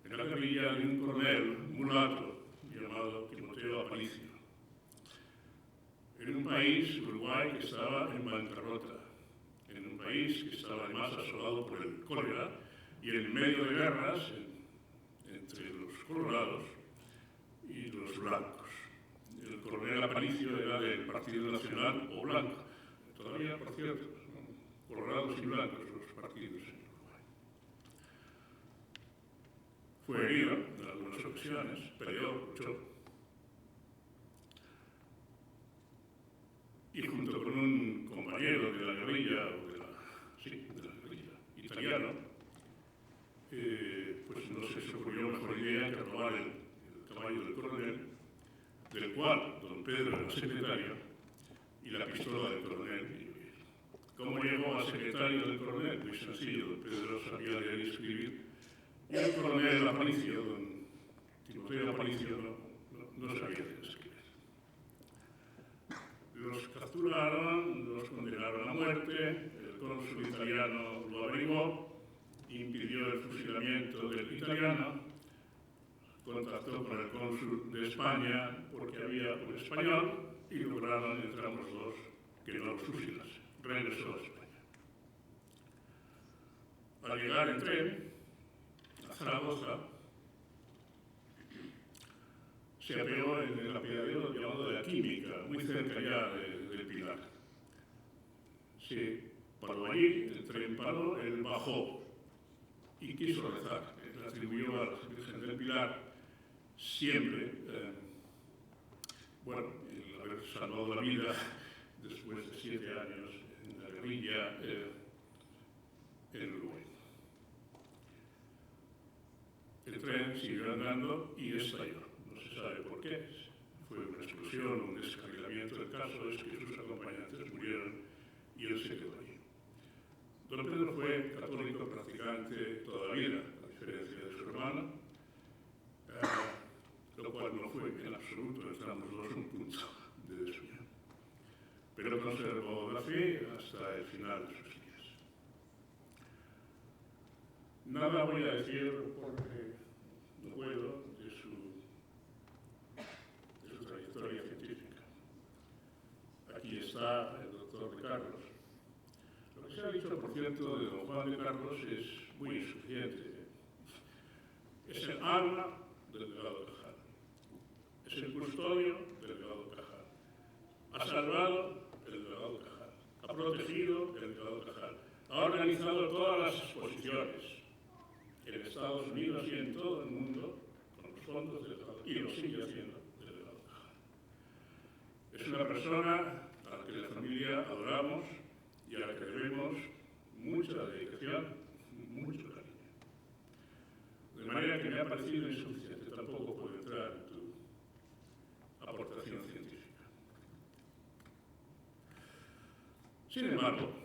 En la guerrilla de un coronel mulato llamado Timoteo Aparicio. En un país, Uruguay, que estaba en bancarrota, en un país que estaba además asolado por el cólera y en medio de guerras entre los colorados y los blancos. El coronel Aparicio era del Partido Nacional o blanco. Todavía, por cierto, colorados y blancos los partidos en Uruguay. Fue herido en algunas ocasiones, peleó, luchó. Y junto con un compañero de la guerrilla, italiano, pues no se les ocurrió mejor idea que robar el caballo del coronel, del cual don Pedro era secretario, y la pistola del coronel. ¿Cómo llegó a secretario del coronel? Muy sencillo, don Pedro sabía leer y escribir, y el coronel Aparicio, don Timoteo Aparicio, no sabía leer y escribir. Los capturaron, los condenaron a muerte, el cónsul italiano lo averiguó, impidió el fusilamiento del italiano, contactó con el cónsul de España porque había un español y lograron entre ambos dos que no los fusilase. Regresó a España. Al llegar en tren a Zaragoza, se apeó en el apeadero llamado de la Química, muy cerca ya del Pilar. Se paró allí, el tren paró, él bajó y quiso rezar. Le atribuyó a la Virgen del Pilar siempre, el haber salvado la vida después de 7 años en la guerrilla en Uruguay. El tren siguió andando y estalló. No se sabe por qué. Fue una explosión, un descarrilamiento. El caso es que sus acompañantes murieron y él se quedó allí. Don Pedro fue católico practicante toda la vida, a diferencia de su hermano, lo cual no fue en absoluto, entre ambos dos, un punto de desunión. Pero conservó la fe hasta el final de sus días. Nada voy a decir porque no puedo de su trayectoria científica. Aquí está el doctor de Carlos. Lo que se ha dicho, por cierto, de don Juan de Carlos es muy insuficiente. Es el alma del legado Cajal. Es el custodio del legado Cajal. Ha salvado el legado Cajal. Ha protegido el legado Cajal. Ha organizado todas las exposiciones en Estados Unidos y en todo el mundo con los fondos del legado, y lo sigue haciendo del legado Cajal. Es una persona a la que la familia adoramos y a la que debemos mucha dedicación, mucho cariño. De manera que me ha parecido insuficiente, tampoco puedo entrar en tu aportación científica. Sin embargo,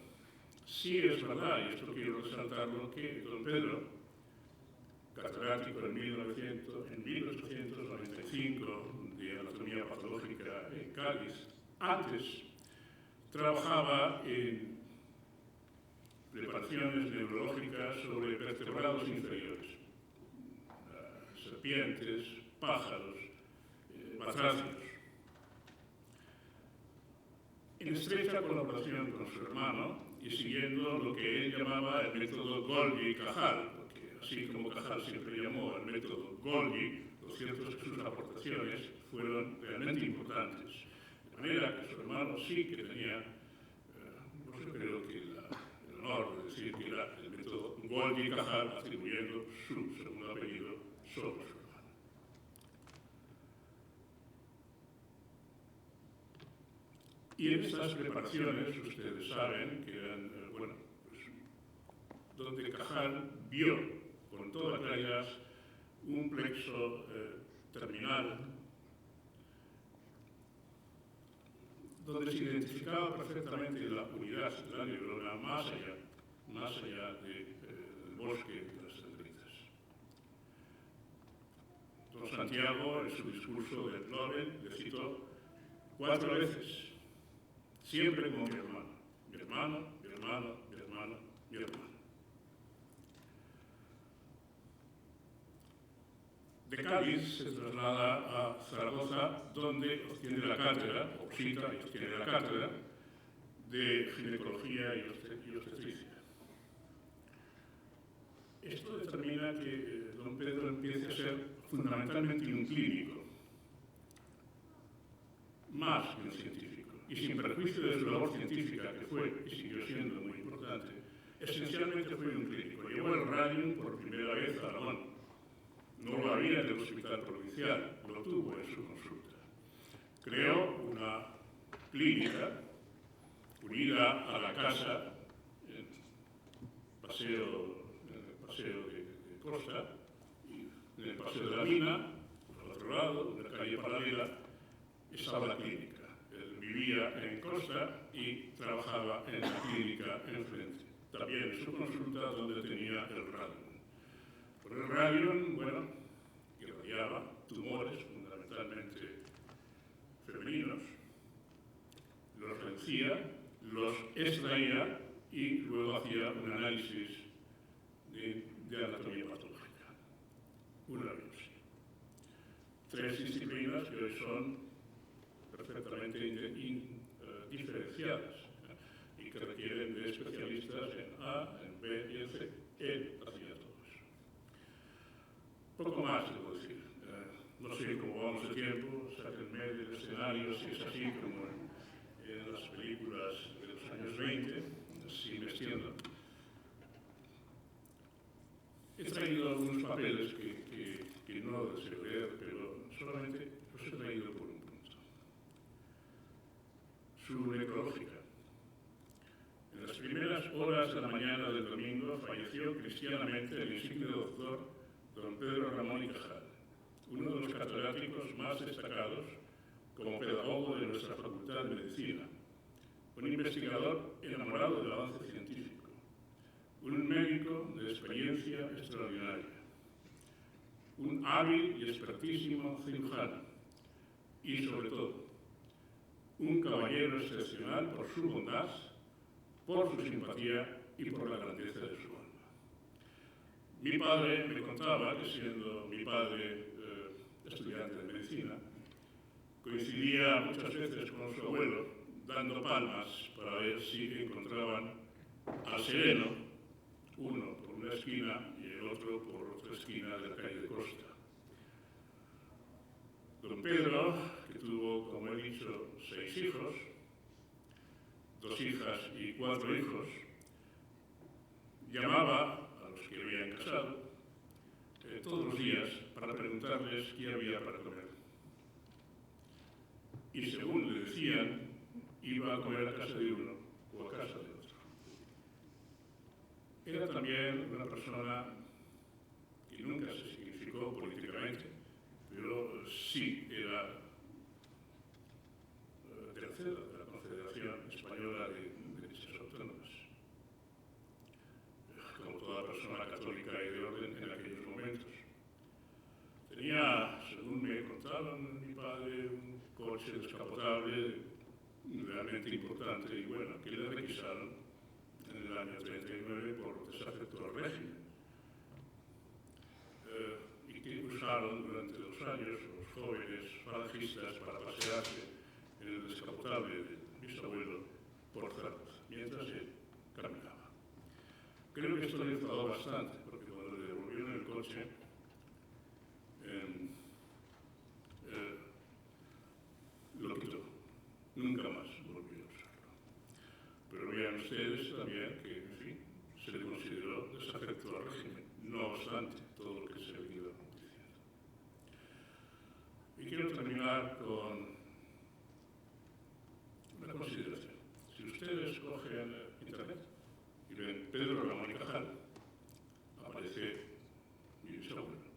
sí es verdad, y esto quiero resaltarlo, que don Pedro, catedrático en 1895 de anatomía patológica en Cádiz, antes trabajaba en preparaciones neurológicas sobre vertebrados inferiores, serpientes, pájaros, batracios. En estrecha colaboración con su hermano y siguiendo lo que él llamaba el método Golgi-Cajal, porque así como Cajal siempre llamó el método Golgi, lo cierto es que sus aportaciones fueron realmente importantes. De manera que su hermano sí que tenía, yo creo que el honor de decir que era el método Golgi-Cajal, atribuyendo su segundo apellido solo a su hermano. Y en estas preparaciones, ustedes saben que eran, donde Cajal vio con toda claridad un plexo terminal donde se identificaba perfectamente la unidad de la neurona más allá del bosque de las dendritas. Don Santiago, en su discurso del Nobel, le citó 4 veces, siempre como mi hermano, mi hermano, mi hermano, mi hermano, mi hermano. De Cádiz se traslada a Zaragoza, donde obtiene la cátedra, oposita y obtiene la cátedra de ginecología y obstetricia. Esto determina que don Pedro empiece a ser fundamentalmente un clínico, más que un científico, y sin perjuicio de su labor científica, que fue y siguió siendo muy importante, esencialmente fue un clínico. Llevó el radium por primera vez a Aragón. No lo había en el hospital provincial, lo tuvo en su consulta. Creó una clínica unida a la casa en el paseo de Costa, y en el paseo de la Mina, al otro lado, en la calle paralela, estaba la clínica. Él vivía en Costa y trabajaba en la clínica enfrente. También en su consulta donde tenía el radium. Por el radium, irradiaba tumores fundamentalmente femeninos, los reducía, los extraía y luego hacía un análisis de anatomía patológica, una biopsia. 3 disciplinas que hoy son perfectamente diferenciadas y que requieren de especialistas en A, en B y en C. Él hacía todo eso. Poco más debo decir. No sé cómo vamos de tiempo. si es así como en las películas de los años 20, así me extiendo. He traído algunos papeles que no deseo leer, pero solamente los he traído por un punto. Su necrológica. En las primeras horas de la mañana del domingo falleció cristianamente el insigne doctor don Pedro Ramón y Cajal, uno de los catedráticos más destacados como pedagogo de nuestra Facultad de Medicina, un investigador enamorado del avance científico, un médico de experiencia extraordinaria, un hábil y expertísimo cirujano y, sobre todo, un caballero excepcional por su bondad, por su simpatía y por la grandeza de su alma. Mi padre me contaba que, siendo mi padre estudiante de medicina, coincidía muchas veces con su abuelo dando palmas para ver si encontraban al sereno, uno por una esquina y el otro por otra esquina de la calle de Costa. Don Pedro, que tuvo, como he dicho, 6 hijos, 2 hijas y 4 hijos, llamaba a los que habían casado todos los días para preguntarles qué había para comer. Y según le decían, iba a comer a casa de uno o a casa de otro. Era también una persona que nunca se significó políticamente, pero sí era de la CEDA, de la Confederación Española de Derechas Autónomas, como toda persona católica y de orden en aquellos momentos. Tenía, según me contaron mi padre, un coche descapotable realmente importante y bueno, que le requisaron en el año 39 por desafecto al régimen. Y que usaron durante 2 años los jóvenes falangistas para pasearse en el descapotable de bisabuelo por Zaragoza, mientras él caminaba. Creo que esto le enfadó bastante, porque cuando le devolvieron el coche, lo quitó. Nunca más volvió a usarlo. Pero vean ustedes también que, en fin, se le consideró desafecto al régimen, no obstante todo lo que se ha venido diciendo. Y quiero terminar con una consideración. Si ustedes cogen internet y ven Pedro Ramón y Cajal, aparece mi bisabuelo.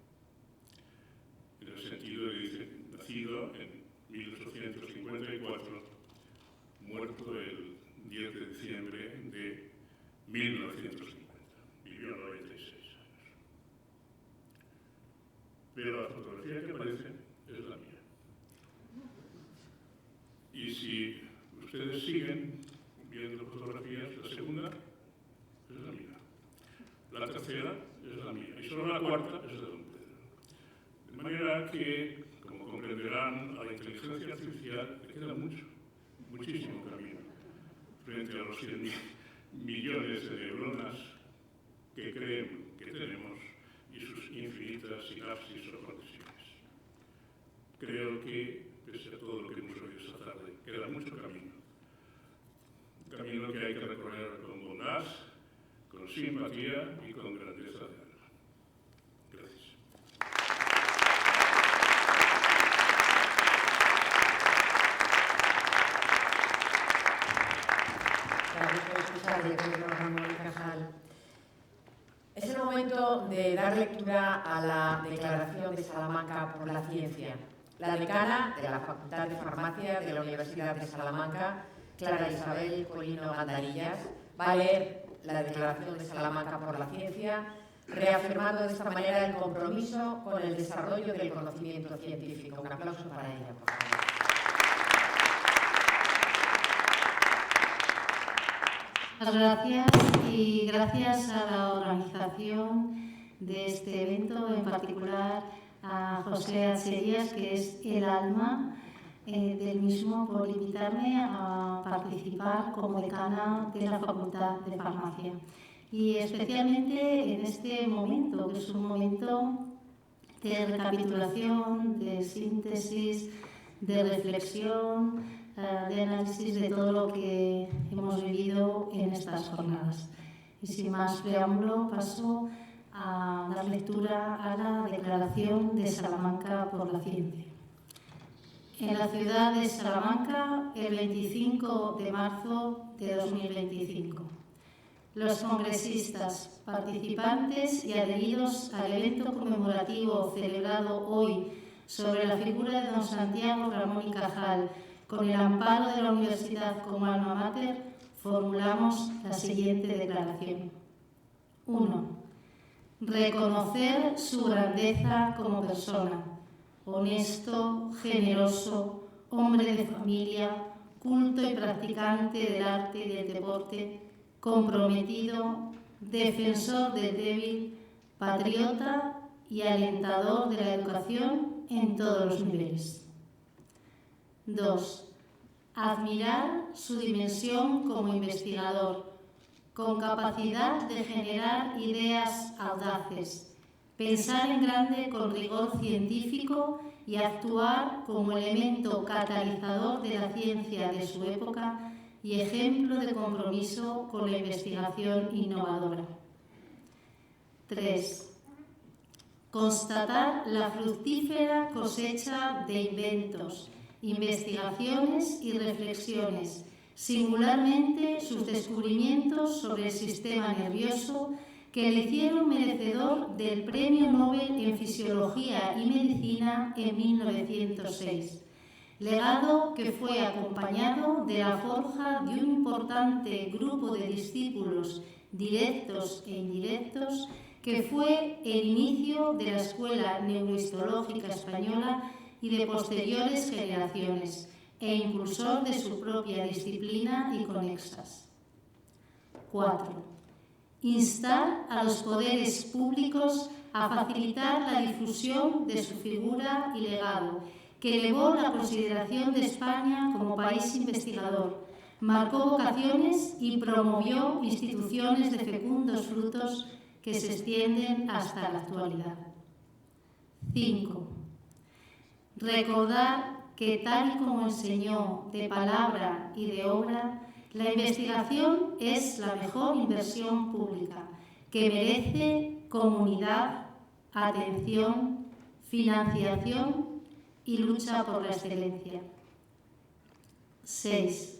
En el sentido de que dice, nacido en 1854, muerto el 10 de diciembre de 1950. Vivió 96 años. Pero la fotografía que aparece es la mía. Y si ustedes siguen viendo fotografías, la segunda es la mía. La tercera es la mía. Y solo la cuarta es de don Pedro. De manera que, como comprenderán, a la inteligencia artificial le queda muchísimo camino frente a los 100 millones de neuronas que creen que tenemos y sus infinitas sinapsis o conexiones. Creo que, pese a todo lo que hemos oído esta tarde, queda mucho camino. Un camino que hay que recorrer con bondad, con simpatía y con grandeza de alma. Gracias. Es el momento de dar lectura a la Declaración de Salamanca por la Ciencia. La decana de la Facultad de Farmacia de la Universidad de Salamanca, Clara Isabel Colino Gandarillas, va a leer la Declaración de Salamanca por la Ciencia, reafirmando de esta manera el compromiso con el desarrollo del conocimiento científico. Un aplauso para ella, por favor. Muchas gracias y gracias a la organización de este evento, en particular a José Acherías, que es el alma del mismo, por invitarme a participar como decana de la Facultad de Farmacia. Y especialmente en este momento, que es un momento de recapitulación, de síntesis, de reflexión, de análisis de todo lo que hemos vivido en estas jornadas. Y sin más preámbulo, paso a dar lectura a la Declaración de Salamanca por la Ciencia. En la ciudad de Salamanca, el 25 de marzo de 2025. Los congresistas, participantes y adheridos al evento conmemorativo celebrado hoy sobre la figura de don Santiago Ramón y Cajal, con el amparo de la Universidad como alma mater, formulamos la siguiente declaración. 1. Reconocer su grandeza como persona, honesto, generoso, hombre de familia, culto y practicante del arte y del deporte, comprometido, defensor del débil, patriota y alentador de la educación en todos los niveles. 2. Admirar su dimensión como investigador, con capacidad de generar ideas audaces, pensar en grande con rigor científico y actuar como elemento catalizador de la ciencia de su época y ejemplo de compromiso con la investigación innovadora. 3. Constatar la fructífera cosecha de inventos, investigaciones y reflexiones, singularmente sus descubrimientos sobre el sistema nervioso que le hicieron merecedor del Premio Nobel en Fisiología y Medicina en 1906, legado que fue acompañado de la forja de un importante grupo de discípulos directos e indirectos que fue el inicio de la Escuela Neurohistológica Española y de posteriores generaciones, e impulsor de su propia disciplina y conexas. 4. Instar a los poderes públicos a facilitar la difusión de su figura y legado, que elevó la consideración de España como país investigador, marcó vocaciones y promovió instituciones de fecundos frutos que se extienden hasta la actualidad. 5. Recordar que, tal y como enseñó de palabra y de obra, la investigación es la mejor inversión pública, que merece comunidad, atención, financiación y lucha por la excelencia. 6.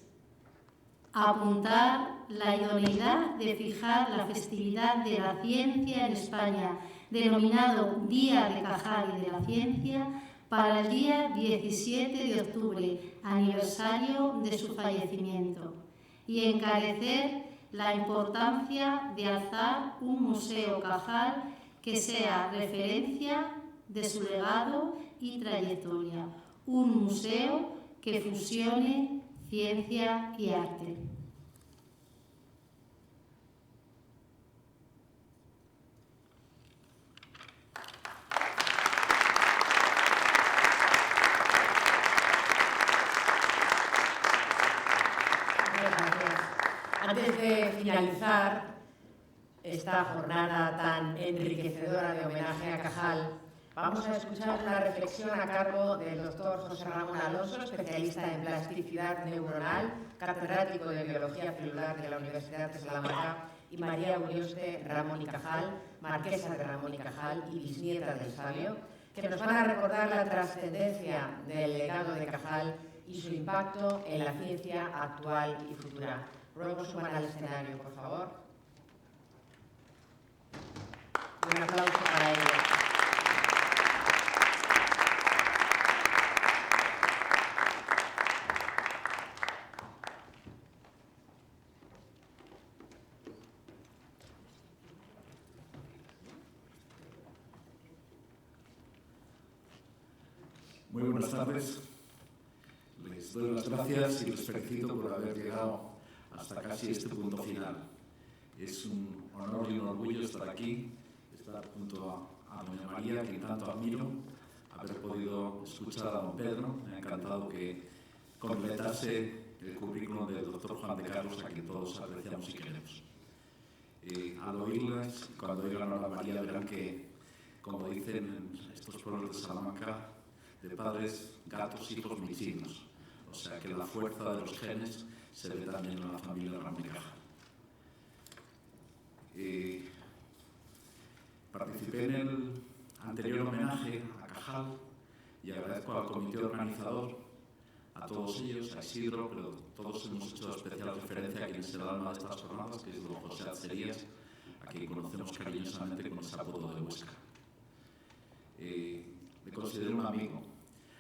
Apuntar la idoneidad de fijar la festividad de la ciencia en España, denominado Día de Cajal y de la Ciencia, para el día 17 de octubre, aniversario de su fallecimiento, y encarecer la importancia de alzar un museo Cajal que sea referencia de su legado y trayectoria, un museo que fusione ciencia y arte. Antes de finalizar esta jornada tan enriquecedora de homenaje a Cajal, vamos a escuchar una reflexión a cargo del doctor José Ramón Alonso, especialista en plasticidad neuronal, catedrático de Biología Celular de la Universidad de Salamanca, y María Urioste Ramón y Cajal, marquesa de Ramón y Cajal y bisnieta del sabio, que nos van a recordar la trascendencia del legado de Cajal y su impacto en la ciencia actual y futura. Ruego suban al escenario, por favor. Un aplauso para ellos. Muy buenas tardes. Les doy las gracias y les felicito por haber llegado hasta casi este punto final. Es un honor y un orgullo estar aquí, estar junto a doña María, que tanto admiro, haber podido escuchar a don Pedro. Me ha encantado que completase el currículum del doctor Juan de Carlos, a quien todos apreciamos y queremos. Al oírlas, cuando oigan a doña María, verán que, como dicen estos pueblos de Salamanca, de padres gatos, hijos michinos. O sea que la fuerza de los genes se ve también en la familia Ramón y Cajal. Participé en el anterior homenaje a Cajal y agradezco al comité organizador, a todos ellos, a Isidro, pero todos hemos hecho especial referencia a quien es el alma de estas jornadas, que es don José Atzerías, a quien conocemos cariñosamente con ese apodo de Huesca. Me considero un amigo,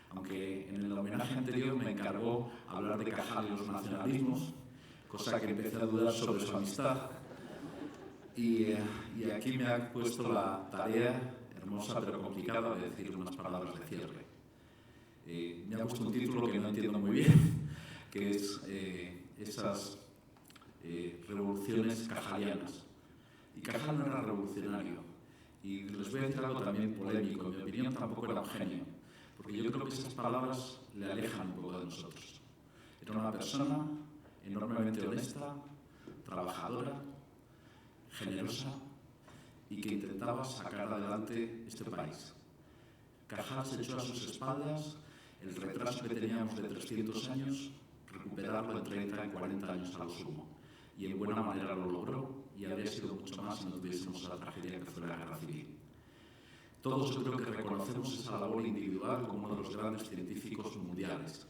aunque en el homenaje anterior me encargó hablar de Cajal y los nacionalismos, cosa que empecé a dudar sobre su amistad. Y aquí me ha puesto la tarea hermosa pero complicada de decir unas palabras de cierre. Me ha puesto un título que no entiendo muy bien, que es esas revoluciones cajalianas. Y Cajal no era revolucionario. Y les voy a decir algo también polémico. En mi opinión tampoco era un genio. Porque yo creo que esas palabras le alejan un poco de nosotros. Era una persona enormemente honesta, trabajadora, generosa y que intentaba sacar adelante este país. Cajal se echó a sus espaldas el retraso que teníamos de 300 años, recuperarlo en 30 y 40 años a lo sumo. Y en buena manera lo logró y habría sido mucho más si no tuviésemos la tragedia que fue la Guerra Civil. Todos yo creo que reconocemos esa labor individual como uno de los grandes científicos mundiales.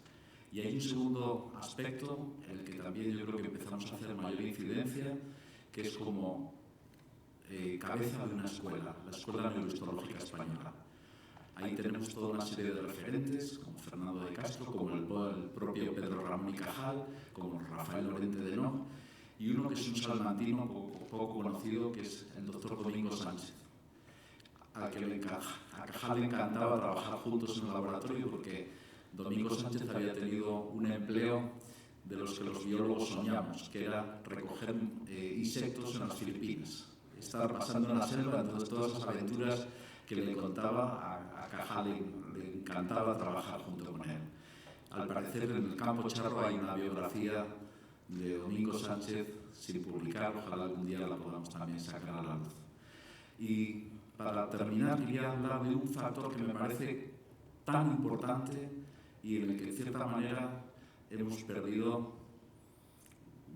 Y hay un segundo aspecto en el que también yo creo que empezamos a hacer mayor incidencia, que es como cabeza de una escuela, la Escuela Neurohistológica Española. Ahí tenemos toda una serie de referentes, como Fernando de Castro, como el propio Pedro Ramón y Cajal, como Rafael Lorente de No, y uno que es un salmantino poco conocido, que es el doctor Domingo Sánchez, a Cajal le encantaba trabajar juntos en el laboratorio porque Domingo Sánchez había tenido un empleo de los que los biólogos soñamos, que era recoger insectos en las Filipinas. Estaba pasando en la selva, entonces todas esas aventuras que le contaba a Cajal le encantaba trabajar junto con él. Al parecer en el campo charro hay una biografía de Domingo Sánchez sin publicar, ojalá algún día la podamos también sacar a la luz. Y para terminar quería hablar de un factor que me parece tan importante y en el que en cierta manera hemos perdido,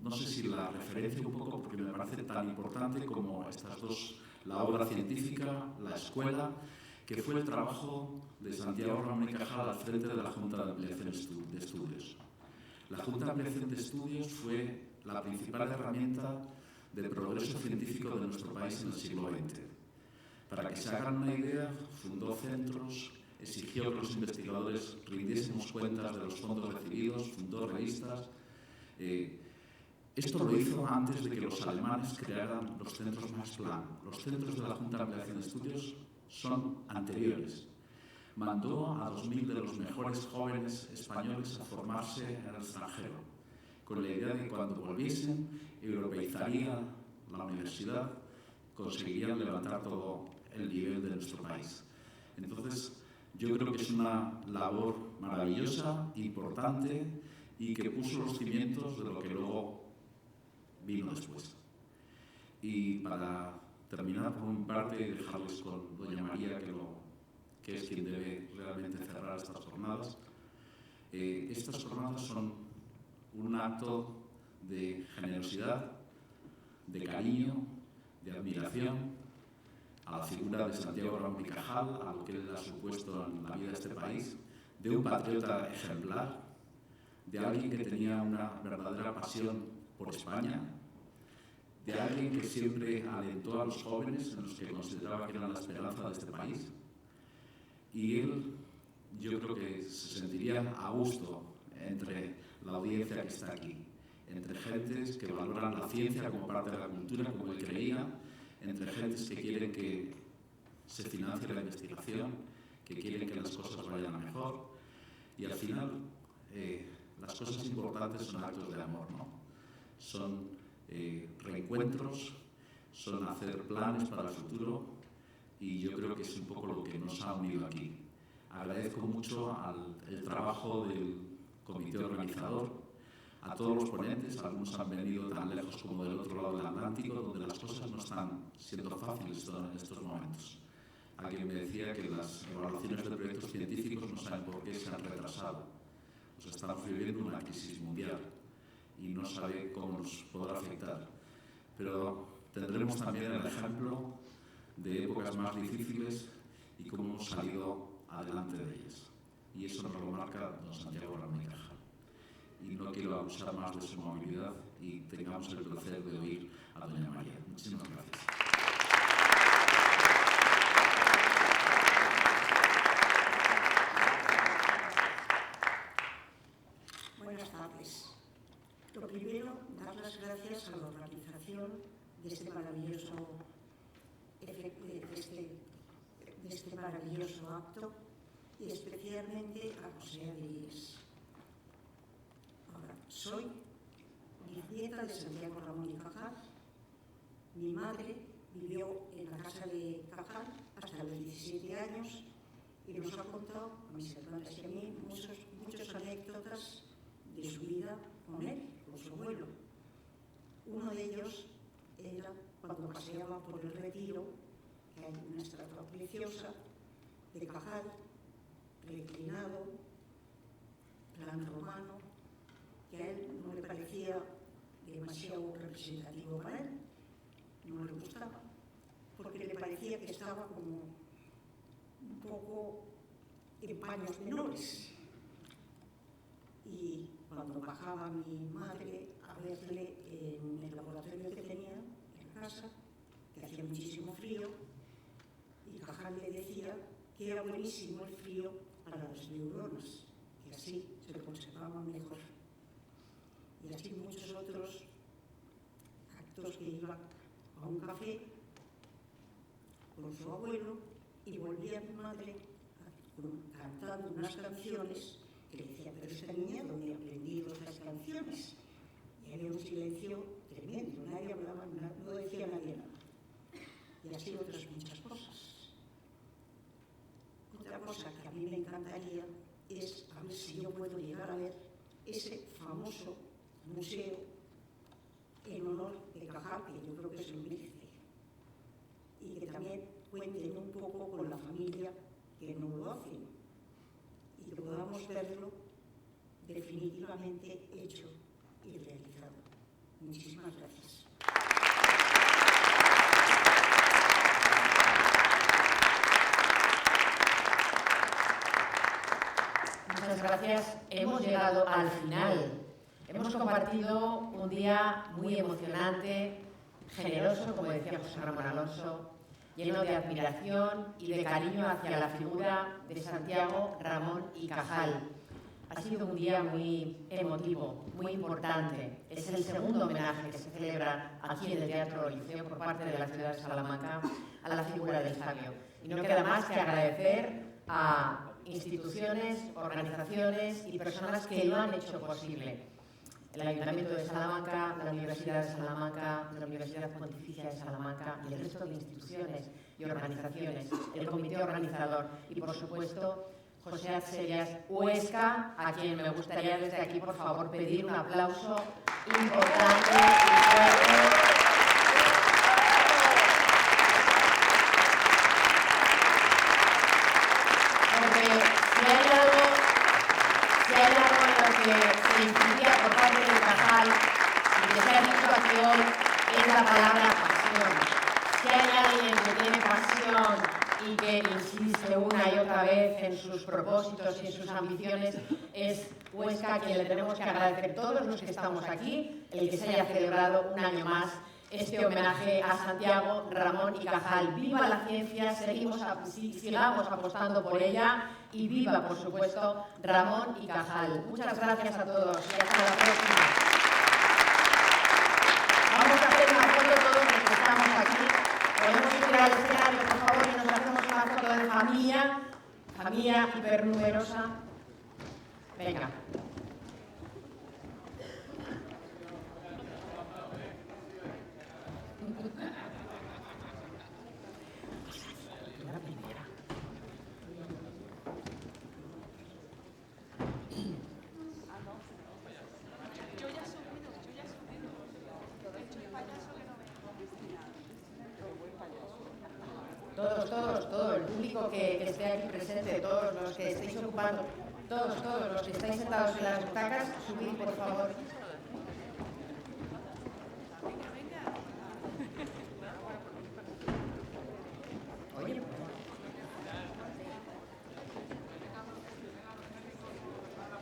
no sé si la referencia un poco, porque me parece tan importante como estas dos, la obra científica, la escuela, que fue el trabajo de Santiago Ramón y Cajal al frente de la Junta de Ampliación de Estudios. La Junta de Ampliación de Estudios fue la principal herramienta de progreso científico de nuestro país en el siglo XX. Para que se hagan una idea, fundó centros, exigió que los investigadores rindiésemos cuentas de los fondos recibidos, fundó revistas. Esto lo hizo antes de que los alemanes crearan los centros Max Planck. Los centros de la Junta de Ampliación de Estudios son anteriores. Mandó a 2.000 de los mejores jóvenes españoles a formarse en el extranjero, con la idea de que cuando volviesen, europeizaría la universidad, conseguirían levantar todo el nivel de nuestro país. Entonces, yo creo que es una labor maravillosa, importante y que puso los cimientos de lo que luego vino después. Y para terminar por mi parte y dejarles con doña María, que es quien debe realmente cerrar estas jornadas. Estas jornadas son un acto de generosidad, de cariño, de admiración a la figura de Santiago Ramón y Cajal, a lo que él ha supuesto en la vida de este país, de un patriota ejemplar, de alguien que tenía una verdadera pasión por España, de alguien que siempre alentó a los jóvenes en los que consideraba que eran la esperanza de este país. Y él, yo creo que se sentiría a gusto entre la audiencia que está aquí, entre gentes que valoran la ciencia como parte de la cultura, como él creía, entre gentes que quieren que se financie la investigación, que quieren que las cosas vayan mejor. Y al final, las cosas importantes son actos de amor, ¿no? Son reencuentros, son hacer planes para el futuro, y yo creo que es un poco lo que nos ha unido aquí. Agradezco mucho el trabajo del comité organizador, a todos los ponentes, algunos han venido tan lejos como del otro lado del Atlántico, donde las cosas no están siendo fáciles en estos momentos. Alguien me decía que las evaluaciones de proyectos científicos no saben por qué se han retrasado. O sea, estamos viviendo una crisis mundial y no sabe cómo nos podrá afectar. Pero tendremos también el ejemplo de épocas más difíciles y cómo hemos salido adelante de ellas. Y eso nos lo marca don Santiago Ramón y Cajal. Y no quiero abusar más de su movilidad y tengamos el placer de oír a doña María. Muchísimas gracias. Buenas tardes. Lo primero, dar las gracias a la organización de este maravilloso acto y especialmente a José Adíez. Ahora, soy bisnieta de Santiago Ramón y Cajal. Mi madre vivió en la casa de Cajal hasta los 17 años y nos ha contado a mis hermanas y a mí muchas anécdotas de su vida con él, con su abuelo. Uno de ellos era cuando paseaba por el Retiro, que hay una estatua preciosa de Cajal, reclinado, plan romano, que a él no le parecía demasiado representativo para él, no le gustaba, porque le parecía que estaba como un poco en paños menores. Y cuando bajaba mi madre a verle en el laboratorio que tenía en casa, que hacía muchísimo frío, y Cajal le decía que era buenísimo el frío para las neuronas, que así se conservaban mejor. Y así muchos otros actos que iba a un café con su abuelo y volvía mi madre cantando unas canciones que le decía, pero esta niña, ¿dónde ha aprendido estas canciones? Y había un silencio tremendo, nadie hablaba, no decía nadie nada. Y así otras muchas cosas. Otra cosa que a mí me encantaría es a ver si yo puedo llegar a ver ese famoso museo en honor de Cajal, que yo creo que se lo merece. Y que también cuenten un poco con la familia que no lo hacen. Y que podamos verlo definitivamente hecho y realizado. Muchísimas gracias. Muchas gracias. Hemos llegado al final. Hemos compartido un día muy emocionante, generoso, como decía José Ramón Alonso, lleno de admiración y de cariño hacia la figura de Santiago Ramón y Cajal. Ha sido un día muy emotivo, muy importante. Es el segundo homenaje que se celebra aquí en el Teatro Liceo por parte de la ciudad de Salamanca a la figura del sabio. Y no queda más que agradecer a instituciones, organizaciones y personas que lo han hecho posible. El Ayuntamiento de Salamanca, la Universidad de Salamanca, la Universidad Pontificia de Salamanca y el resto de instituciones y organizaciones, el comité organizador y, por supuesto, José Atxellas Huesca, a quien me gustaría desde aquí, por favor, pedir un aplauso importante y fuerte. Porque si hay algo en lo que se incidía por parte de Cajal y que se ha dicho aquí hoy es la palabra pasión. Si hay alguien que tiene pasión y que insiste una y otra vez en sus propósitos y en sus ambiciones, es Huesca, a quien le tenemos que agradecer todos los que estamos aquí, el que se haya celebrado un año más este homenaje a Santiago Ramón y Cajal. ¡Viva la ciencia! Sigamos apostando por ella y viva, por supuesto, Ramón y Cajal. Muchas gracias a todos y hasta la próxima. Vamos a hacer una foto todos los que estamos aquí. Podemos subir al escenario, por favor, y nos hacemos una foto de familia hipernumerosa. Venga. todo el público que esté aquí presente, todos los que estéis ocupando, todos los que estáis sentados en las butacas, subid por favor. Oye,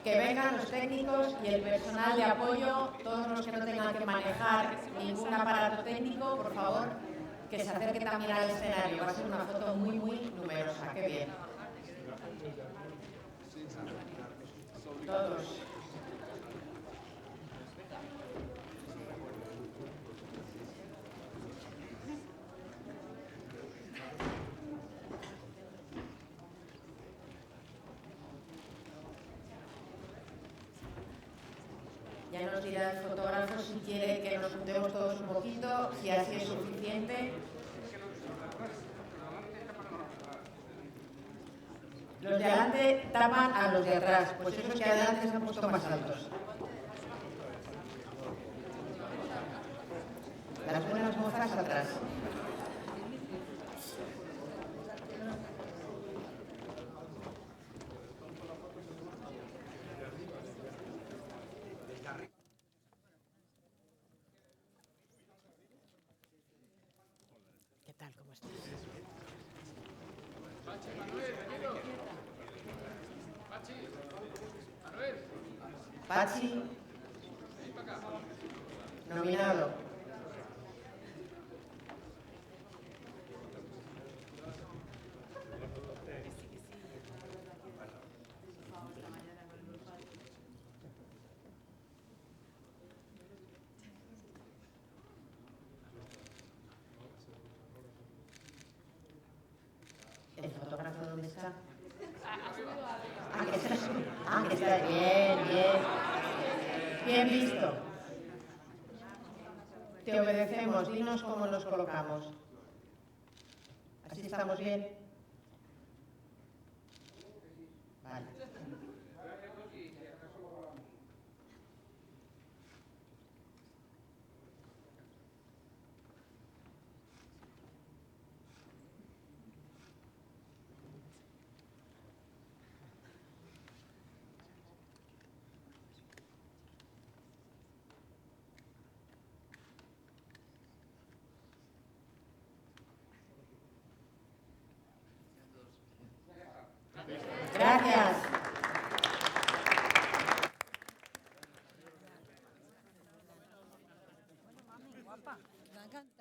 que vengan los técnicos y el personal de apoyo, todos los que no tengan que manejar ningún aparato técnico, por favor, que se acerquen también al escenario. Va a ser una foto muy, muy numerosa. ¡Qué bien! Todos. Ya nos dirá el fotógrafo si quiere que nos juntemos todos un poquito, si así es suficiente. Los de adelante tapan a los de atrás, pues esos que adelante se han puesto más altos. Las buenas mozas atrás. ¿Qué tal? ¿Cómo estás? Pachi, nominado. ¿El fotógrafo dónde está? Que está bien. Bien visto. Te obedecemos, dinos cómo nos colocamos. ¿Así estamos bien? Vale. Gracias. Guapa, me encanta.